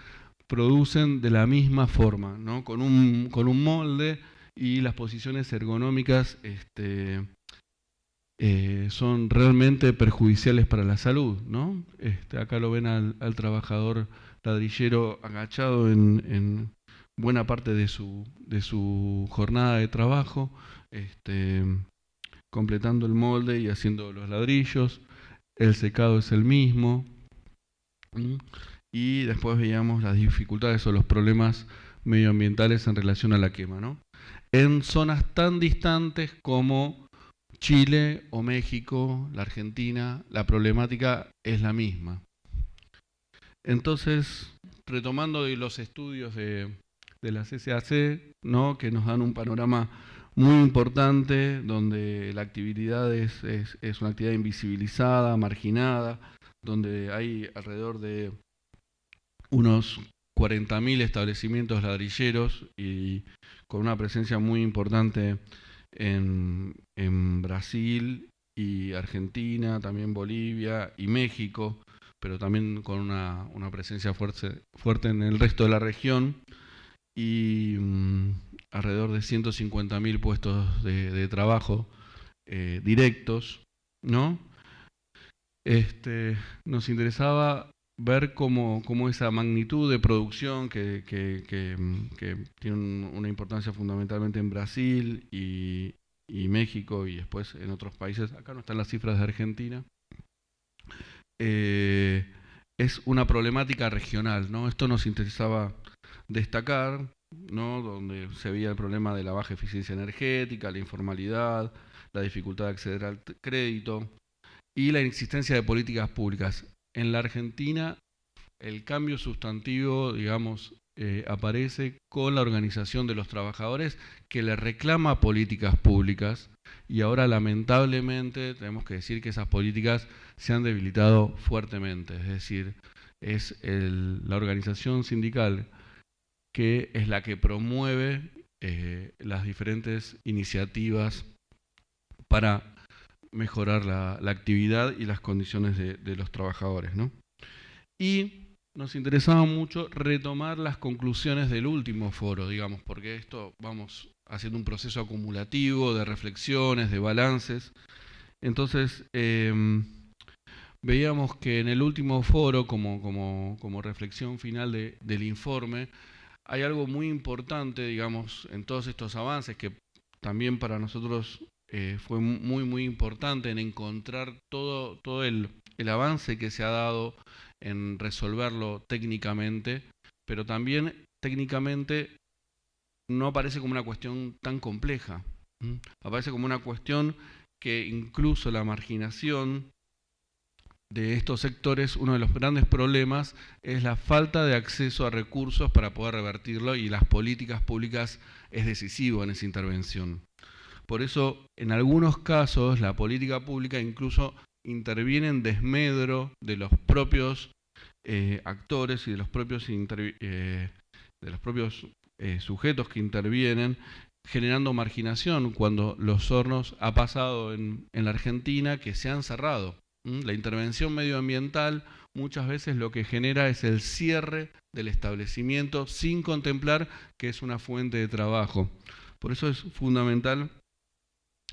Speaker 4: producen de la misma forma, ¿no? Con un molde, y las posiciones ergonómicas son realmente perjudiciales para la salud, ¿no? Acá lo ven al trabajador ladrillero agachado en buena parte de su jornada de trabajo, completando el molde y haciendo los ladrillos. El secado es el mismo. Y después veíamos las dificultades o los problemas medioambientales en relación a la quema, ¿no? En zonas tan distantes como Chile o México, la Argentina, la problemática es la misma. Entonces, retomando de los estudios de la CCAC, ¿no? Que nos dan un panorama muy importante, donde la actividad es una actividad invisibilizada, marginada, donde hay alrededor de unos 40.000 establecimientos ladrilleros y con una presencia muy importante en Brasil y Argentina, también Bolivia y México, pero también con una presencia fuerte en el resto de la región, y alrededor de 150.000 puestos de trabajo directos, ¿no? Nos interesaba ver cómo esa magnitud de producción que tiene una importancia fundamentalmente en Brasil y México, y después en otros países, acá no están las cifras de Argentina, es una problemática regional, ¿no? Esto nos interesaba destacar, ¿no? Donde se veía el problema de la baja eficiencia energética, la informalidad, la dificultad de acceder al crédito y la inexistencia de políticas públicas. En la Argentina, el cambio sustantivo, digamos, aparece con la organización de los trabajadores que le reclama políticas públicas y ahora lamentablemente tenemos que decir que esas políticas se han debilitado fuertemente, es decir, es la organización sindical que es la que promueve las diferentes iniciativas para mejorar la actividad y las condiciones de los trabajadores, ¿no? Y nos interesaba mucho retomar las conclusiones del último foro, digamos, porque esto vamos haciendo un proceso acumulativo de reflexiones, de balances. Entonces, veíamos que en el último foro, como reflexión final del informe, hay algo muy importante, digamos, en todos estos avances que también para nosotros fue muy, muy importante en encontrar todo el avance que se ha dado en resolverlo técnicamente, pero también técnicamente no aparece como una cuestión tan compleja. Aparece como una cuestión que incluso la marginación de estos sectores, uno de los grandes problemas es la falta de acceso a recursos para poder revertirlo y las políticas públicas es decisivo en esa intervención. Por eso, en algunos casos, la política pública incluso interviene en desmedro de los propios actores y de los propios, sujetos que intervienen, generando marginación cuando los hornos ha pasado en la Argentina que se han cerrado. La intervención medioambiental muchas veces lo que genera es el cierre del establecimiento sin contemplar que es una fuente de trabajo. Por eso es fundamental,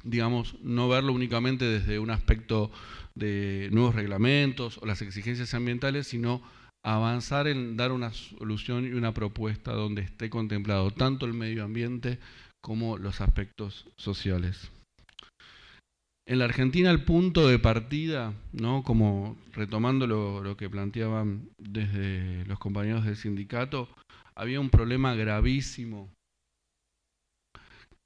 Speaker 4: digamos, no verlo únicamente desde un aspecto de nuevos reglamentos o las exigencias ambientales, sino avanzar en dar una solución y una propuesta donde esté contemplado tanto el medio ambiente como los aspectos sociales. En la Argentina el punto de partida, ¿no? Como retomando lo que planteaban desde los compañeros del sindicato, había un problema gravísimo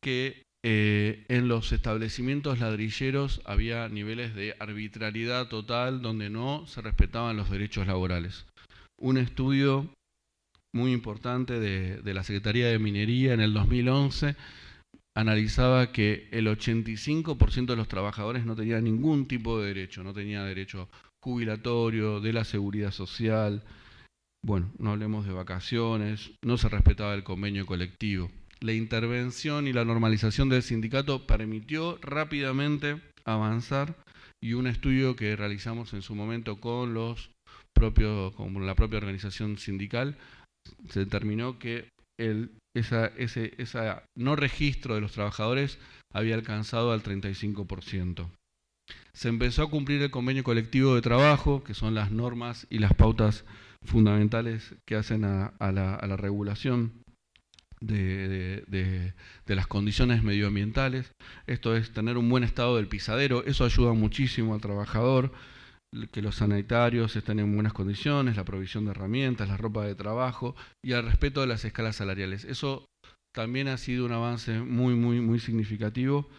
Speaker 4: que en los establecimientos ladrilleros había niveles de arbitrariedad total donde no se respetaban los derechos laborales. Un estudio muy importante de la Secretaría de Minería en el 2011 analizaba que el 85% de los trabajadores no tenía ningún tipo de derecho, no tenía derecho jubilatorio, de la seguridad social, bueno, no hablemos de vacaciones, no se respetaba el convenio colectivo. La intervención y la normalización del sindicato permitió rápidamente avanzar y un estudio que realizamos en su momento con la propia organización sindical, se determinó que ese no registro de los trabajadores había alcanzado al 35%. Se empezó a cumplir el convenio colectivo de trabajo, que son las normas y las pautas fundamentales que hacen a la regulación de las condiciones medioambientales. Esto es tener un buen estado del pisadero, eso ayuda muchísimo al trabajador, que los sanitarios estén en buenas condiciones, la provisión de herramientas, la ropa de trabajo y el respeto de las escalas salariales. Eso también ha sido un avance muy, muy, muy significativo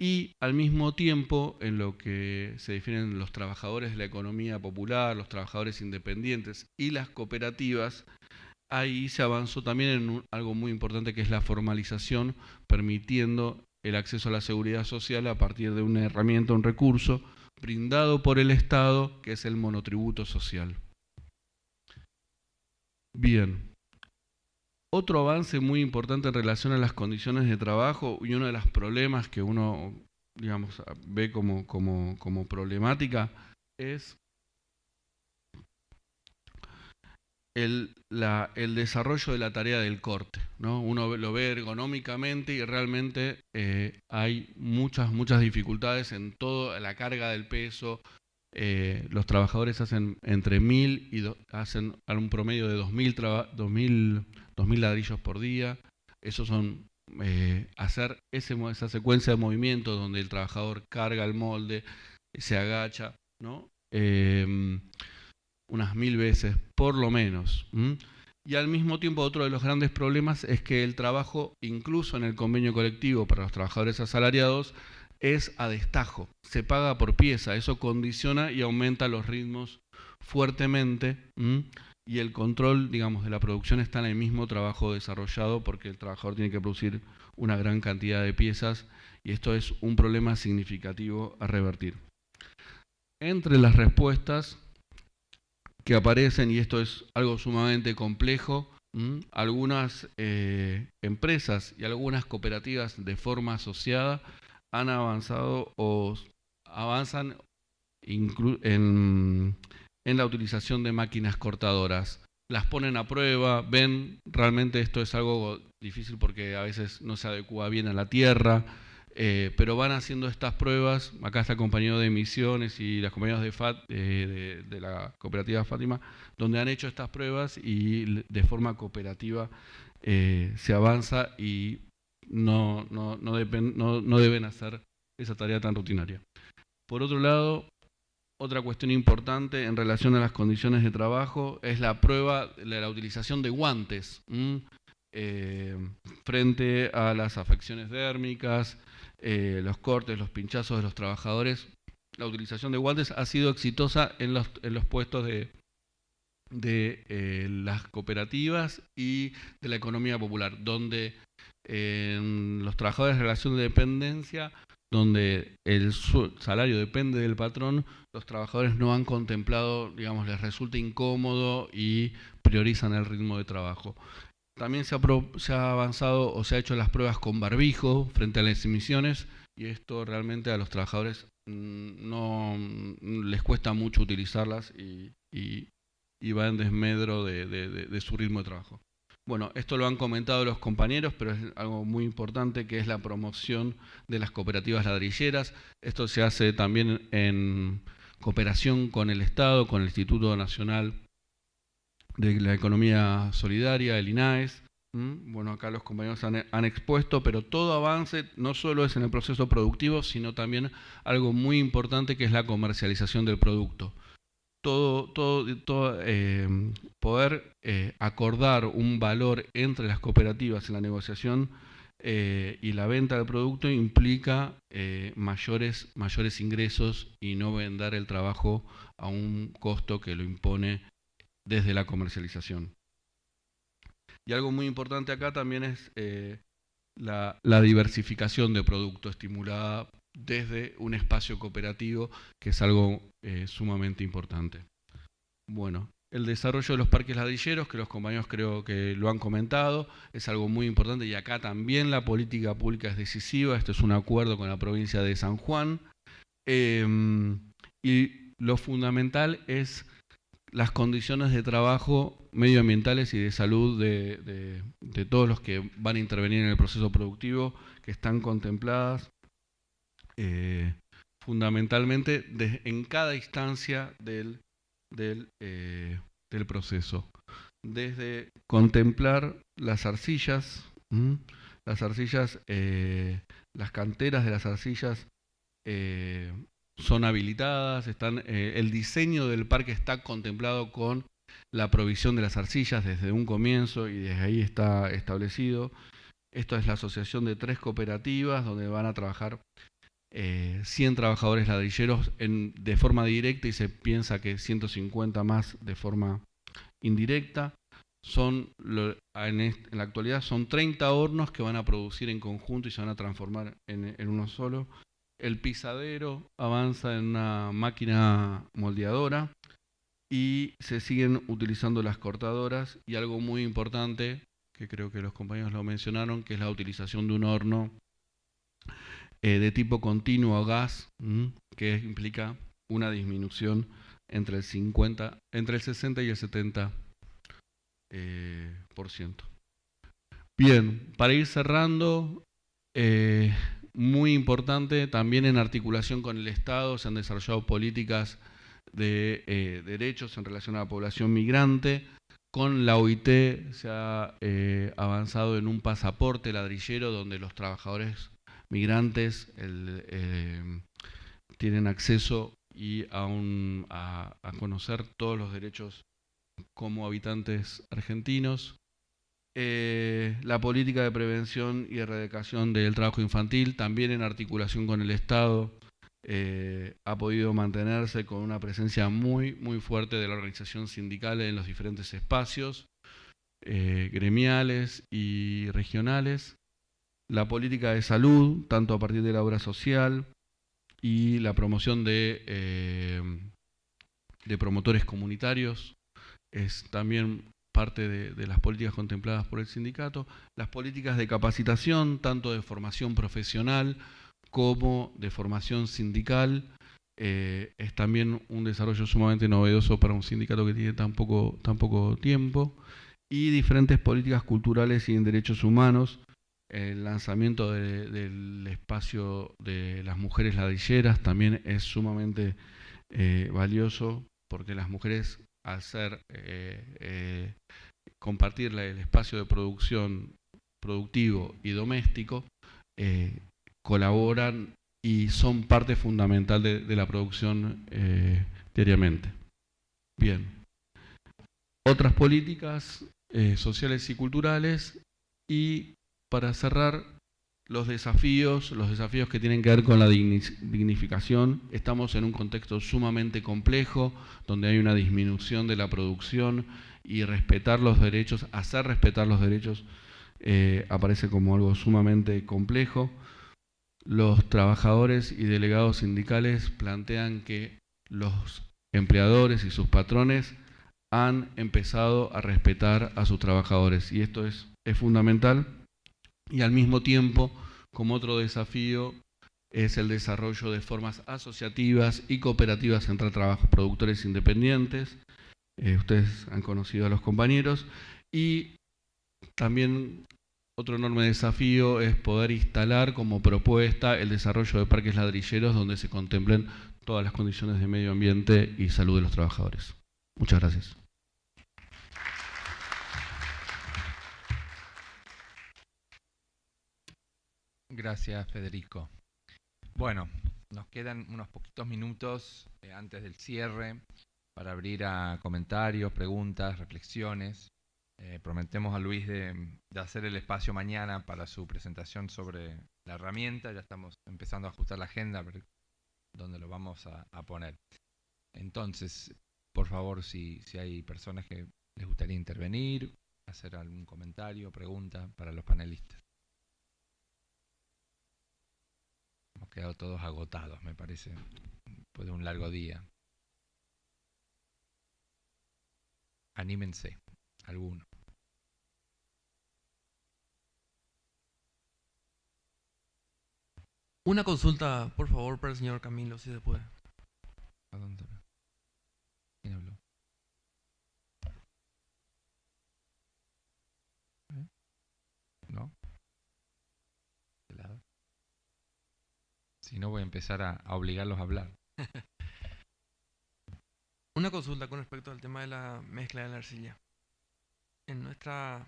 Speaker 4: y al mismo tiempo en lo que se definen los trabajadores de la economía popular, los trabajadores independientes y las cooperativas, ahí se avanzó también en algo muy importante que es la formalización, permitiendo el acceso a la seguridad social a partir de una herramienta, un recurso brindado por el Estado, que es el monotributo social. Bien. Otro avance muy importante en relación a las condiciones de trabajo y uno de los problemas que uno, digamos, ve como problemática es el desarrollo de la tarea del corte, ¿no? Uno lo ve ergonómicamente y realmente hay muchas dificultades en toda la carga del peso. Los trabajadores hacen entre 1000 y hacen un promedio de 2000 ladrillos por día. Esos son hacer esa secuencia de movimientos donde el trabajador carga el molde, se agacha, ¿no? Unas 1000 veces, por lo menos. Y al mismo tiempo otro de los grandes problemas es que el trabajo, incluso en el convenio colectivo para los trabajadores asalariados, es a destajo, se paga por pieza, eso condiciona y aumenta los ritmos fuertemente, y el control, digamos, de la producción está en el mismo trabajo desarrollado porque el trabajador tiene que producir una gran cantidad de piezas y esto es un problema significativo a revertir. Entre las respuestas que aparecen, y esto es algo sumamente complejo, algunas empresas y algunas cooperativas de forma asociada han avanzado o avanzan en la utilización de máquinas cortadoras. Las ponen a prueba, ven, realmente esto es algo difícil porque a veces no se adecua bien a la tierra, pero van haciendo estas pruebas. Acá está el compañero de Misiones y las compañeras de la cooperativa Fátima, donde han hecho estas pruebas y de forma cooperativa se avanza y no deben hacer esa tarea tan rutinaria. Por otro lado, otra cuestión importante en relación a las condiciones de trabajo es la prueba de la utilización de guantes frente a las afecciones dérmicas, los cortes, los pinchazos de los trabajadores. La utilización de guantes ha sido exitosa en los puestos de las cooperativas y de la economía popular, donde los trabajadores en relación de dependencia, donde el salario depende del patrón, los trabajadores no han contemplado, digamos, les resulta incómodo y priorizan el ritmo de trabajo. También se ha avanzado o se ha hecho las pruebas con barbijo frente a las emisiones y esto realmente a los trabajadores no les cuesta mucho utilizarlas y va en desmedro de su ritmo de trabajo. Bueno, esto lo han comentado los compañeros, pero es algo muy importante que es la promoción de las cooperativas ladrilleras. Esto se hace también en cooperación con el Estado, con el Instituto Nacional de la Economía Solidaria, el INAES. Bueno, acá los compañeros han expuesto, pero todo avance no solo es en el proceso productivo, sino también algo muy importante que es la comercialización del producto. Poder acordar un valor entre las cooperativas en la negociación y la venta del producto implica mayores ingresos y no vender el trabajo a un costo que lo impone desde la comercialización. Y algo muy importante acá también es la diversificación de producto estimulada desde un espacio cooperativo, que es algo sumamente importante. Bueno, el desarrollo de los parques ladrilleros, que los compañeros creo que lo han comentado, es algo muy importante y acá también la política pública es decisiva. Esto es un acuerdo con la provincia de San Juan. Y lo fundamental es las condiciones de trabajo medioambientales y de salud de todos los que van a intervenir en el proceso productivo, que están contempladas fundamentalmente en cada instancia del proceso. Desde contemplar las arcillas, las canteras de las arcillas son habilitadas, el diseño del parque está contemplado con la provisión de las arcillas desde un comienzo y desde ahí está establecido. Esto es la asociación de 3 cooperativas donde van a trabajar 100 trabajadores ladrilleros de forma directa y se piensa que 150 más de forma indirecta. En la actualidad son 30 hornos que van a producir en conjunto y se van a transformar en uno solo. El pisadero avanza en una máquina moldeadora y se siguen utilizando las cortadoras y algo muy importante, que creo que los compañeros lo mencionaron, que es la utilización de un horno de tipo continuo a gas, que implica una disminución entre el 60 y el 70%. Bien, para ir cerrando, muy importante, también en articulación con el Estado se han desarrollado políticas de derechos en relación a la población migrante. Con la OIT se ha avanzado en un pasaporte ladrillero donde los trabajadores migrantes tienen acceso a conocer todos los derechos como habitantes argentinos. La política de prevención y erradicación del trabajo infantil, también en articulación con el Estado, ha podido mantenerse con una presencia muy fuerte de la organización sindical en los diferentes espacios gremiales y regionales. La política de salud, tanto a partir de la obra social y la promoción de promotores comunitarios, es también parte de las políticas contempladas por el sindicato. Las políticas de capacitación, tanto de formación profesional como de formación sindical, es también un desarrollo sumamente novedoso para un sindicato que tiene tan poco tiempo. Y diferentes políticas culturales y en derechos humanos. El lanzamiento del espacio de las mujeres ladrilleras también es sumamente valioso, porque las mujeres, al ser compartir el espacio de producción productivo y doméstico, colaboran y son parte fundamental de la producción diariamente. Bien. Otras políticas sociales y culturales, y para cerrar, los desafíos que tienen que ver con la dignificación. Estamos en un contexto sumamente complejo, donde hay una disminución de la producción, y respetar los derechos, hacer respetar los derechos, aparece como algo sumamente complejo. Los trabajadores y delegados sindicales plantean que los empleadores y sus patrones han empezado a respetar a sus trabajadores, y esto es fundamental. Y al mismo tiempo, como otro desafío, es el desarrollo de formas asociativas y cooperativas entre productores independientes. Ustedes han conocido a los compañeros. Y también otro enorme desafío es poder instalar como propuesta el desarrollo de parques ladrilleros donde se contemplen todas las condiciones de medio ambiente y salud de los trabajadores. Muchas gracias.
Speaker 1: Gracias, Federico. Bueno, nos quedan unos poquitos minutos antes del cierre para abrir a comentarios, preguntas, reflexiones. Prometemos a Luis de hacer el espacio mañana para su presentación sobre la herramienta. Ya estamos empezando a ajustar la agenda, a ver dónde lo vamos a poner. Entonces, por favor, si hay personas que les gustaría intervenir, hacer algún comentario, pregunta para los panelistas. Hemos quedado todos agotados, me parece, después de un largo día. Anímense, alguno.
Speaker 5: Una consulta, por favor, para el señor Camilo, si se puede.
Speaker 1: ¿A dónde? ¿Quién habló? ¿No? ¿De lado? Si no, voy a empezar a obligarlos a hablar.
Speaker 5: Una consulta con respecto al tema de la mezcla de la arcilla. En nuestra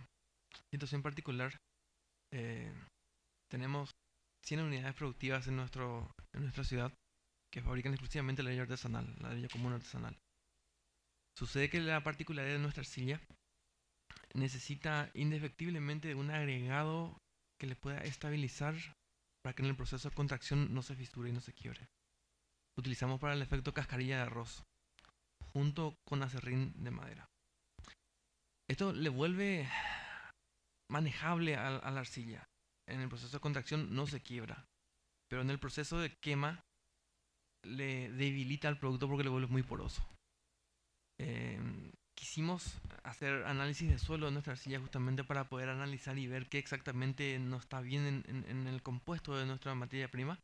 Speaker 5: situación particular, tenemos 100 unidades productivas en nuestra ciudad que fabrican exclusivamente ladrillo artesanal, ladrillo común artesanal. Sucede que la particularidad de nuestra arcilla necesita indefectiblemente un agregado que le pueda estabilizar para que en el proceso de contracción no se fisure y no se quiebre. Utilizamos para el efecto cascarilla de arroz, junto con acerrín de madera. Esto le vuelve manejable a la arcilla. En el proceso de contracción no se quiebra, pero en el proceso de quema le debilita al producto porque le vuelve muy poroso. Quisimos hacer análisis de suelo de nuestra arcilla justamente para poder analizar y ver qué exactamente no está bien en el compuesto de nuestra materia prima,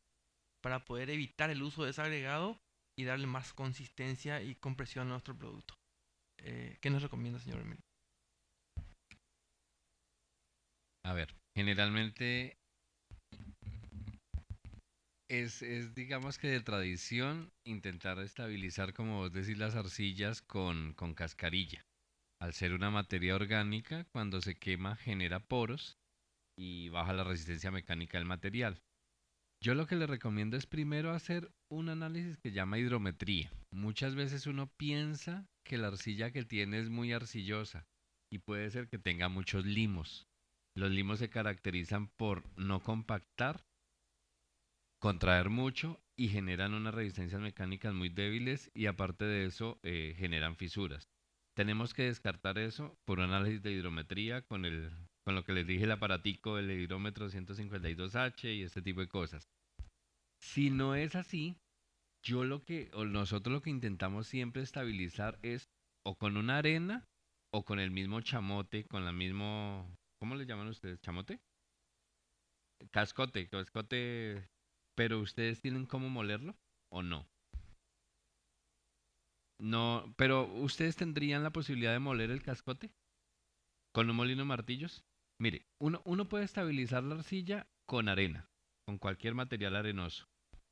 Speaker 5: para poder evitar el uso de ese agregado y darle más consistencia y compresión a nuestro producto. ¿Qué nos recomienda, señor Emilio?
Speaker 2: A ver, generalmente es digamos que de tradición intentar estabilizar, como vos decís, las arcillas con cascarilla. Al ser una materia orgánica, cuando se quema genera poros y baja la resistencia mecánica del material. Yo lo que le recomiendo es primero hacer un análisis que llama hidrometría. Muchas veces uno piensa que la arcilla que tiene es muy arcillosa y puede ser que tenga muchos limos. Los limos se caracterizan por no compactar, contraer mucho y generan unas resistencias mecánicas muy débiles y aparte de eso generan fisuras. Tenemos que descartar eso por un análisis de hidrometría con lo que les dije el aparatico, el hidrómetro 152H y este tipo de cosas. Si no es así, nosotros lo que intentamos siempre estabilizar es o con una arena o con el mismo chamote, con la mismo, ¿cómo le llaman ustedes? ¿Chamote? Cascote, pero ustedes tienen cómo molerlo o no. No, pero ustedes tendrían la posibilidad de moler el cascote con un molino de martillos. Mire, uno puede estabilizar la arcilla con arena, con cualquier material arenoso.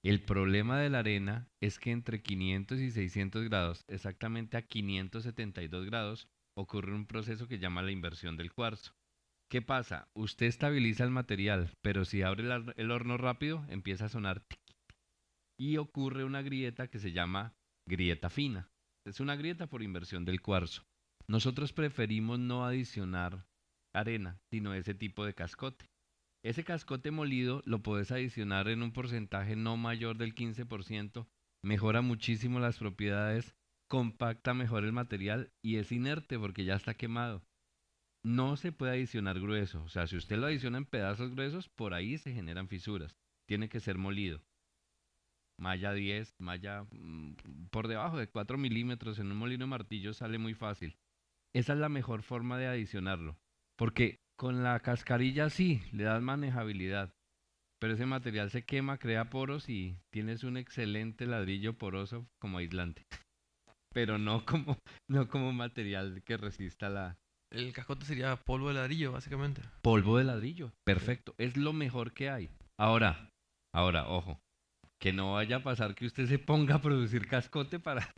Speaker 2: El problema de la arena es que entre 500 y 600 grados, exactamente a 572 grados, ocurre un proceso que llama la inversión del cuarzo. ¿Qué pasa? Usted estabiliza el material, pero si abre el horno rápido, empieza a sonar tic, y ocurre una grieta que se llama grieta fina. Es una grieta por inversión del cuarzo. Nosotros preferimos no adicionar arena, sino ese tipo de cascote. Ese cascote molido lo puedes adicionar en un porcentaje no mayor del 15%, mejora muchísimo las propiedades, compacta mejor el material y es inerte porque ya está quemado. No se puede adicionar grueso, o sea, si usted lo adiciona en pedazos gruesos, por ahí se generan fisuras. Tiene que ser molido. Malla 10, malla por debajo de 4 milímetros en un molino de martillo sale muy fácil. Esa es la mejor forma de adicionarlo, porque con la cascarilla sí, le das manejabilidad, pero ese material se quema, crea poros y tienes un excelente ladrillo poroso como aislante, pero no como material que resista la...
Speaker 5: El cascote sería polvo de ladrillo, básicamente.
Speaker 2: Polvo de ladrillo, perfecto, es lo mejor que hay. Ahora, ojo, que no vaya a pasar que usted se ponga a producir cascote para...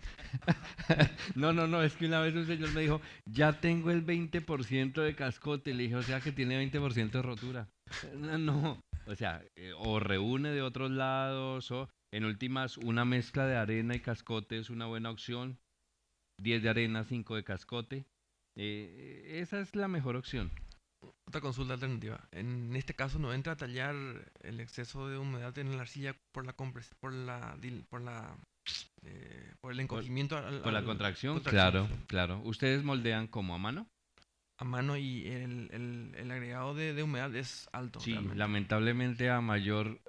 Speaker 2: No, es que una vez un señor me dijo, ya tengo el 20% de cascote, le dije, o sea que tiene 20% de rotura. No, o sea, o reúne de otros lados, o en últimas una mezcla de arena y cascote es una buena opción, 10 de arena, 5 de cascote, esa es la mejor opción.
Speaker 5: Otra consulta alternativa. En este caso no entra a tallar el exceso de humedad en la arcilla por el encogimiento
Speaker 2: Por la contracción,
Speaker 5: contracción, sí.
Speaker 2: claro. ¿Ustedes moldean como a mano?
Speaker 5: A mano y el agregado de humedad es alto.
Speaker 2: Sí,
Speaker 5: realmente.
Speaker 2: lamentablemente a mayor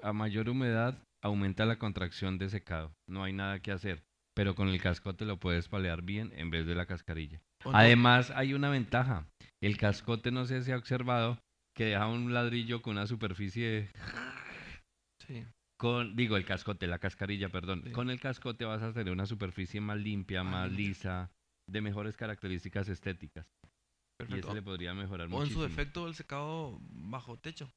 Speaker 2: humedad aumenta la contracción de secado. No hay nada que hacer, pero con el cascote lo puedes palear bien en vez de la cascarilla. Además hay una ventaja. El cascote, no sé si ha observado, que deja un ladrillo con una superficie...
Speaker 5: Sí.
Speaker 2: el cascote, la cascarilla, perdón.
Speaker 5: Sí.
Speaker 2: Con el cascote vas a tener una superficie más limpia, más lisa, de mejores características estéticas.
Speaker 5: Perfecto.
Speaker 2: Y eso le podría mejorar
Speaker 5: O en
Speaker 2: muchísimo.
Speaker 5: su defecto el secado bajo techo.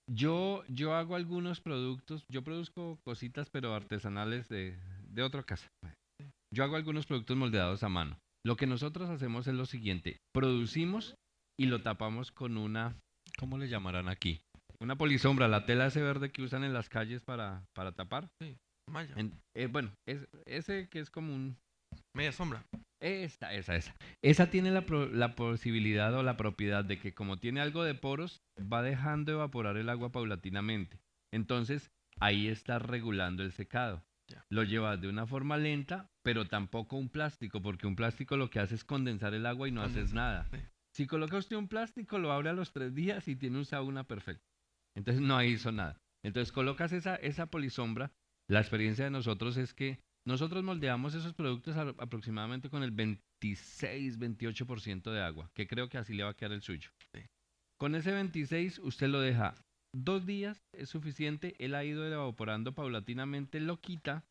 Speaker 2: Yo hago algunos productos, yo produzco cositas pero artesanales de otra casa. Yo hago algunos productos moldeados a mano. Lo que nosotros hacemos es lo siguiente, producimos y lo tapamos con una, ¿cómo le llamarán aquí? Una polisombra, la tela ese verde que usan en las calles para tapar.
Speaker 5: Sí, malla.
Speaker 2: Bueno, ese que es como un...
Speaker 5: Media sombra.
Speaker 2: Esa tiene la posibilidad o la propiedad de que como tiene algo de poros, va dejando evaporar el agua paulatinamente. Entonces, ahí está regulando el secado.
Speaker 5: Ya.
Speaker 2: Lo llevas de una forma lenta, pero tampoco un plástico, porque un plástico lo que hace es condensar el agua y no haces nada.
Speaker 5: Sí.
Speaker 2: Si coloca usted un plástico, lo abre a los 3 días y tiene un sauna perfecto. Entonces no hizo nada. Entonces colocas esa polisombra. La experiencia de nosotros es que nosotros moldeamos esos productos aproximadamente con el 26-28% de agua, que creo que así le va a quedar el suyo.
Speaker 5: Sí.
Speaker 2: Con ese 26 usted lo deja 2 días, es suficiente, él ha ido evaporando paulatinamente, lo quita,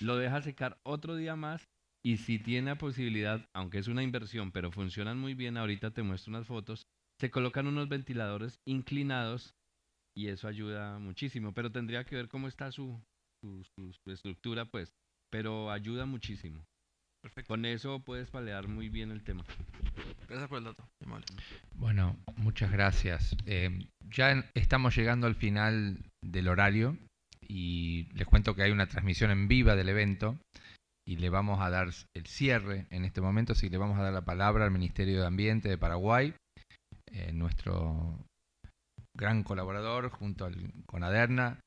Speaker 2: lo deja secar otro día más y si tiene la posibilidad, aunque es una inversión, pero funcionan muy bien, ahorita te muestro unas fotos, se colocan unos ventiladores inclinados y eso ayuda muchísimo, pero tendría que ver cómo está su estructura, pues, pero ayuda muchísimo.
Speaker 5: Perfecto.
Speaker 2: Con eso puedes palear muy bien el tema.
Speaker 5: Gracias por el dato, amable.
Speaker 1: Bueno, muchas gracias. Ya estamos llegando al final del horario y les cuento que hay una transmisión en viva del evento y le vamos a dar el cierre en este momento, así que le vamos a dar la palabra al Ministerio de Ambiente de Paraguay, nuestro gran colaborador junto con Aderna,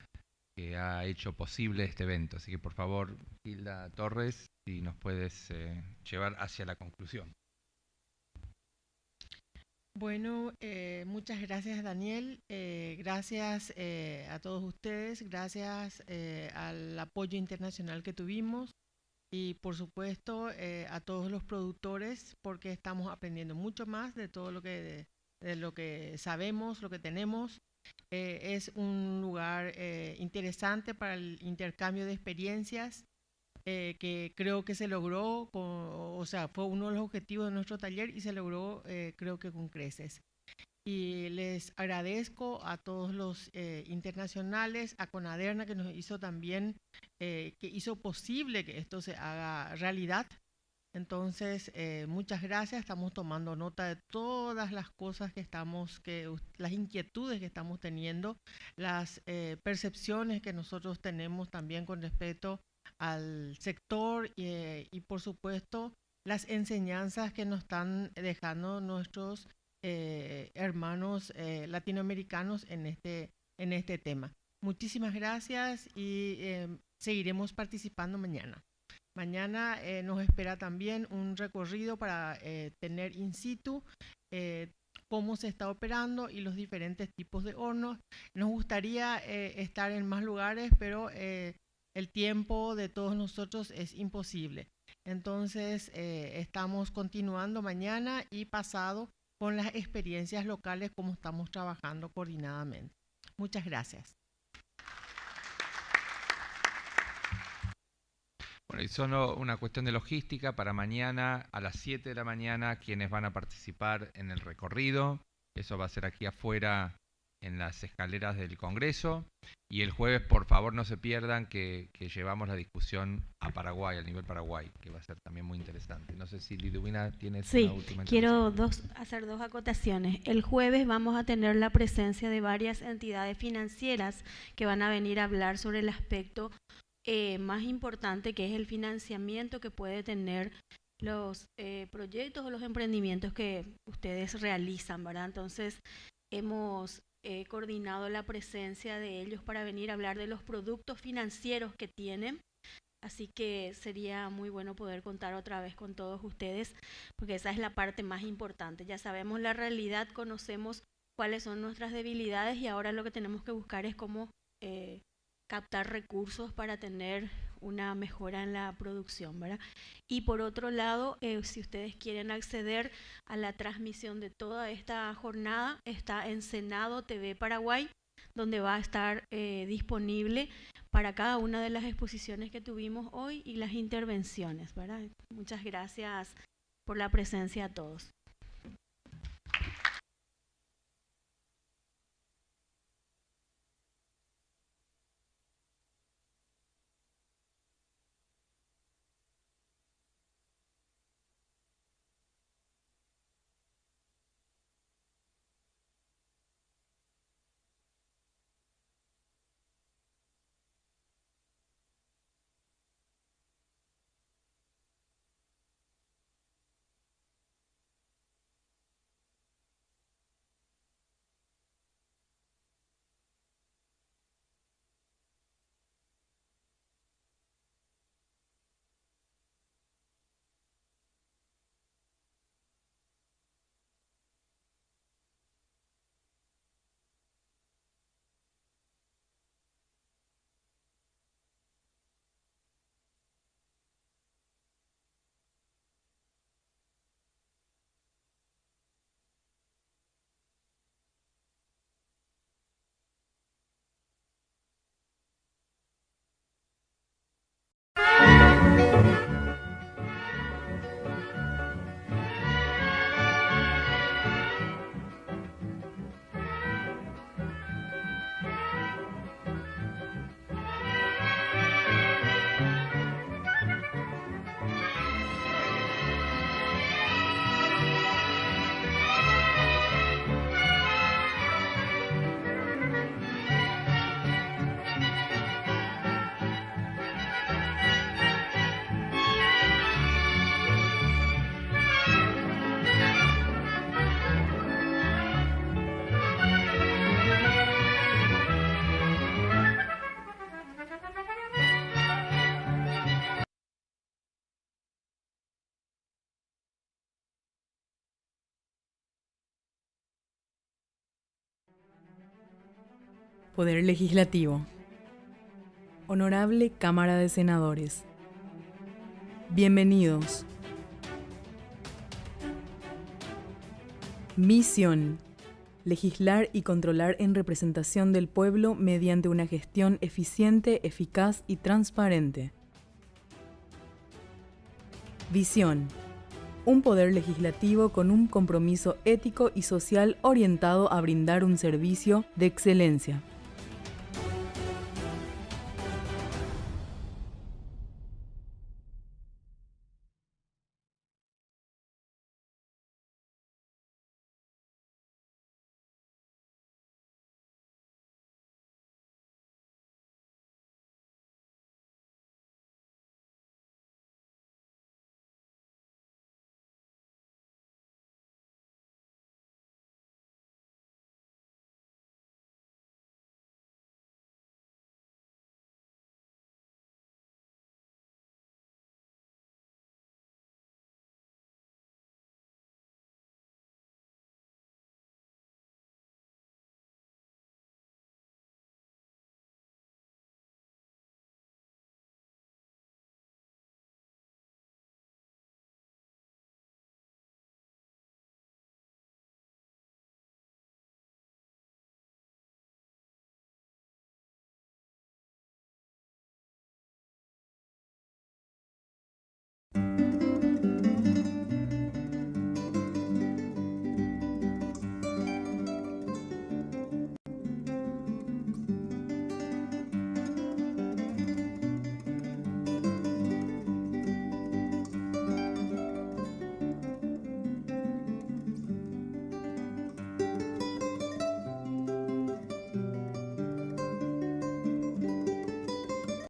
Speaker 1: que ha hecho posible este evento. Así que por favor, Hilda Torres, si nos puedes llevar hacia la conclusión.
Speaker 3: Bueno, muchas gracias Daniel, gracias a todos ustedes, gracias al apoyo internacional que tuvimos y por supuesto a todos los productores porque estamos aprendiendo mucho más de todo de lo que sabemos, lo que tenemos. Es un lugar interesante para el intercambio de experiencias que creo que se logró, o sea, fue uno de los objetivos de nuestro taller y se logró creo que con creces. Y les agradezco a todos los internacionales, a Conaderna que nos hizo también, que hizo posible que esto se haga realidad. Entonces, muchas gracias, estamos tomando nota de todas las cosas las inquietudes que estamos teniendo, las percepciones que nosotros tenemos también con respecto al sector y por supuesto las enseñanzas que nos están dejando nuestros hermanos latinoamericanos en este tema. Muchísimas gracias y seguiremos participando mañana. Mañana nos espera también un recorrido para tener in situ cómo se está operando y los diferentes tipos de hornos. Nos gustaría estar en más lugares, pero el tiempo de todos nosotros es imposible. Entonces, estamos continuando mañana y pasado con las experiencias locales como estamos trabajando coordinadamente. Muchas gracias.
Speaker 1: Bueno, y solo una cuestión de logística, para mañana a las 7 de la mañana quienes van a participar en el recorrido, eso va a ser aquí afuera en las escaleras del Congreso, y el jueves por favor no se pierdan que llevamos la discusión a Paraguay, al nivel Paraguay, que va a ser también muy interesante. No sé si Liduvina tienes una última intervención.
Speaker 6: Quiero hacer dos acotaciones. El jueves vamos a tener la presencia de varias entidades financieras que van a venir a hablar sobre el aspecto más importante, que es el financiamiento que puede tener los proyectos o los emprendimientos que ustedes realizan, ¿verdad? Entonces, hemos coordinado la presencia de ellos para venir a hablar de los productos financieros que tienen. Así que sería muy bueno poder contar otra vez con todos ustedes, porque esa es la parte más importante. Ya sabemos la realidad, conocemos cuáles son nuestras debilidades y ahora lo que tenemos que buscar es cómo captar recursos para tener una mejora en la producción, ¿verdad? Y por otro lado, si ustedes quieren acceder a la transmisión de toda esta jornada, está en Senado TV Paraguay, donde va a estar disponible para cada una de las exposiciones que tuvimos hoy y las intervenciones, ¿verdad? Muchas gracias por la presencia a todos.
Speaker 7: Poder Legislativo. Honorable Cámara de Senadores. Bienvenidos. Misión: legislar y controlar en representación del pueblo mediante una gestión eficiente, eficaz y transparente. Visión: un poder legislativo con un compromiso ético y social orientado a brindar un servicio de excelencia.